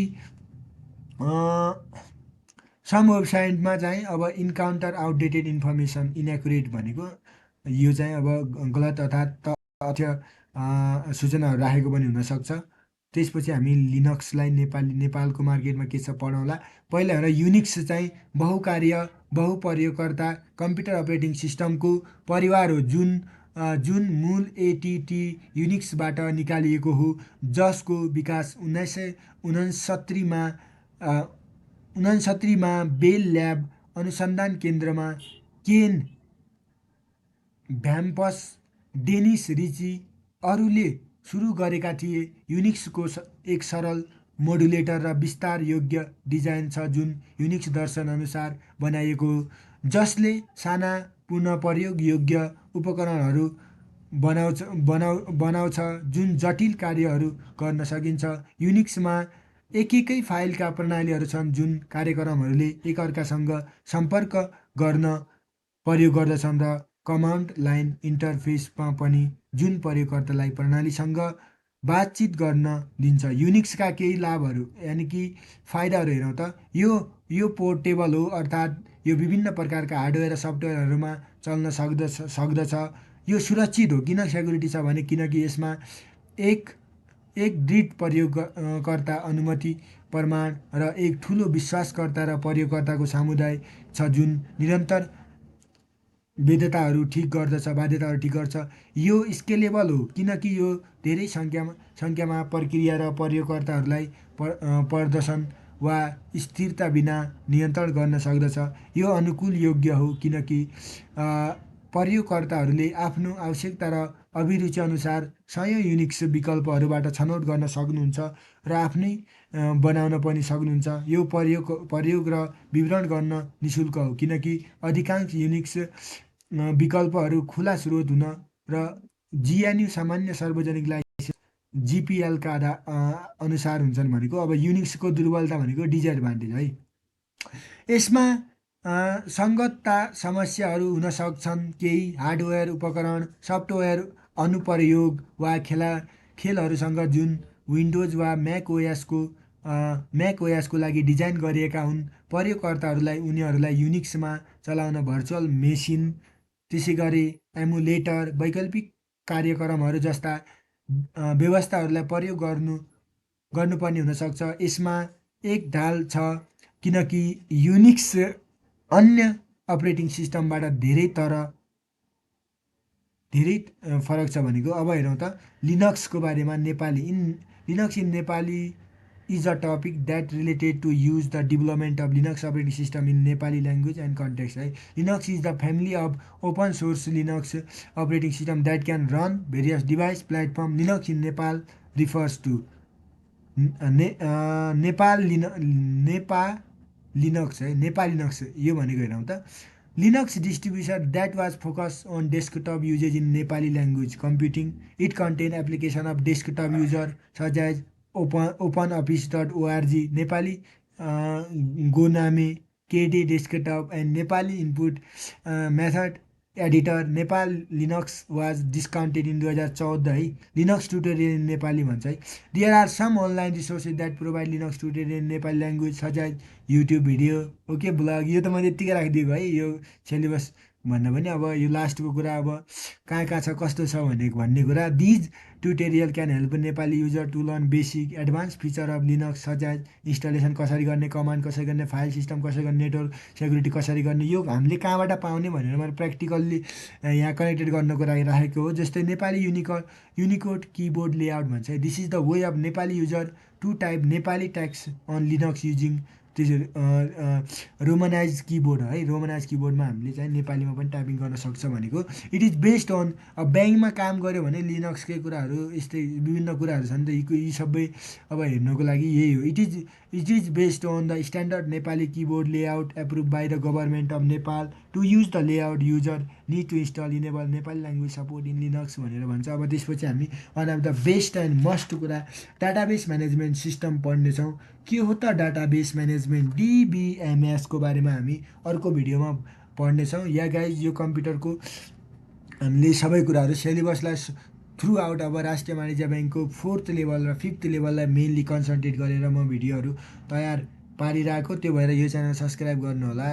सम वेबसाइटमा चाहिँ अब इन्काउन्टर आउटडेटेड इन्फर्मेसन इनएकुरेट भनेको यो चाहिँ अब गलत अर्थात् तथ्य सूचनाहरू राखेको पनि हुनसक्छ। त्यसपछि हामी लिनक्सलाई नेपालको मार्केटमा के छ पढौँला। पहिला हेर युनिक्स चाहिँ बहुकार्य बहुप्रयोगकर्ता कम्प्युटर अपरेटिङ सिस्टमको परिवार हो जुन मूल एटिटी युनिक्सबाट निकालिएको हो, जसको विकास 1969मा 69मा बेल ल्याब अनुसन्धान केन्द्रमा केन भ्याम्पस, डेनिस रिची अरूले सुरु गरेका थिए। युनिक्सको एक सरल मोडुलेटर र विस्तार योग्य डिजाइन छ जुन युनिक्स दर्शन अनुसार बनाइएको हो, जसले साना पुनः प्रयोग योग्य उपकरणहरू बनाउँछ जुन जटिल कार्यहरू गर्न सकिन्छ। युनिक्समा एकै फाइलका प्रणालीहरू छन् जुन कार्यक्रमहरूले एकअर्कासँग सम्पर्क गर्न प्रयोग गर्दछन् र कमान्ड लाइन इन्टरफेसमा पनि जुन प्रयोगकर्तालाई प्रणालीसँग बातचित गर्न दिन्छ। युनिक्सका केही लाभहरू यानि कि फाइदाहरू हेरौँ त यो पोर्टेबल हो, अर्थात् यो विभिन्न प्रकारका हार्डवेयर र सफ्टवेयरहरूमा चल्न सक्दछ। यो सुरक्षित हो। किन सेक्युरिटी छ भने किनकि यसमा एक दृढ प्रयोगकर्ता अनुमति प्रमाण र एक ठुलो विश्वासकर्ता र प्रयोगकर्ताको समुदाय छ जुन निरन्तर बाध्यताहरू ठिक गर्छ। यो स्केलेबल हो किनकि यो धेरै सङ्ख्यामा प्रक्रिया र प्रयोगकर्ताहरूलाई प्रदर्शन वा स्थिरता बिना नियन्त्रण गर्न सक्दछ। यो अनुकूल योग्य हो किनकि प्रयोगकर्ताहरूले आफ्नो आवश्यकता र अभिरुचि अनुसार सयौं युनिक्स विकल्पहरूबाट छनौट गर्न सक्नुहुन्छ र आफ्नै बनाउन पनि सक्नुहुन्छ। यो प्रयोग र विवरण गर्न निःशुल्क हो किनकि अधिकांश युनिक्स विकल्पहरू खुला स्रोत हुन र GNU सामान्य सार्वजनिक लाइसेन्स GPL का अनुसार हुन्छन् भनेको। अब युनिक्सको दुर्बलता भनेको डिसएडभान्टेज है। यसमा सङ्गतता समस्याहरू हुन सक्छन्। केही हार्डवेयर उपकरण सफ्टवेयर अनुप्रयोग वा खेलहरूसँग जुन विन्डोज वा म्याक ओएसको लागि डिजाइन गरिएका हुन्, प्रयोगकर्ताहरूलाई उनीहरूलाई युनिक्समा चलाउन भर्चुअल मेसिन, त्यसै गरी एमुलेटर, वैकल्पिक कार्यक्रमहरू जस्ता व्यवस्थाहरूलाई प्रयोग गर्नुपर्ने हुनसक्छ। यसमा एक ढाल छ किनकि युनिक्स अन्य अपरेटिङ सिस्टमबाट धेरै फरक छ भनेको। अब हेरौँ त लिनक्सको बारेमा। Linux in Nepali is a topic that related to use the development of Linux operating system in Nepali language and context. Linux is the family of open source Linux operating system that can run various device platform. Linux in Nepal refers to Nepal Linux यो भनेको हेरौँ त। Linux distribution that was focused on desktop usage in Nepali language computing. It contains application of desktop user such as openoffice.org, Nepali Goname, KD desktop and Nepali input method editor. Nepal Linux was discounted in 2014 है। Linux tutorial in Nepali भन्छ है। There are some online resources that provide Linux tutorial in Nepali language such as YouTube video, okay blog. यो त मैले यत्तिकै राखिदिएको है यो सिलेबस भन्दा पनि। अब यो लास्टको कुरा अब कहाँ छ कस्तो छ भन्ने कुरा। These tutorial can help Nepali user to learn basic advance feature of Linux such as installation कसरी गर्ने, कमान्ड कसरी गर्ने, फाइल सिस्टम कसरी गर्ने, नेटवर्क सेक्युरिटी कसरी गर्ने। यो हामीले कहाँबाट पाउने भनेर मैले प्र्याक्टिकल्ली यहाँ कनेक्टेड गर्नको लागि राखेको हो। जस्तै नेपाली युनिकोड किबोर्ड लेआउट भन्छ है। This is the way of Nepali user to type Nepali text on Linux using romanize keyboard है। रोमनाइज किबोर्डमा हामीले चाहिँ नेपालीमा पनि टाइपिङ गर्न सक्छ भनेको। इट इज बेस्ड अन अब ब्याङ्कमा काम गऱ्यो भने लिनक्सकै कुराहरू यस्तै विभिन्न कुराहरू छन् त। यी सबै अब हेर्नको लागि यही हो। It is based on the standard Nepali keyboard layout approve by the government of Nepal. To use the layout user need to install enable Nepali language support in Linux भनेर भन्छ। अब त्यसपछि हामी one of the best and must कुरा database management system पढ्नेछौँ। के हो त डाटाबेस म्यानेजमेन्ट DBMS को बारेमा हामी अर्को भिडियोमा पढ्नेछौँ। या गाइज यो कम्प्युटरको हामीले सबै कुराहरू सिलेबसलाई थ्रु आउट अब राष्ट्रिय वाणिज्य ब्याङ्कको 4th लेभल र 5th लेभललाई मेनली कन्सन्ट्रेट गरेर म भिडियोहरू तयार पारिरहेको। त्यो भएर यो च्यानल सब्सक्राइब गर्नुहोला।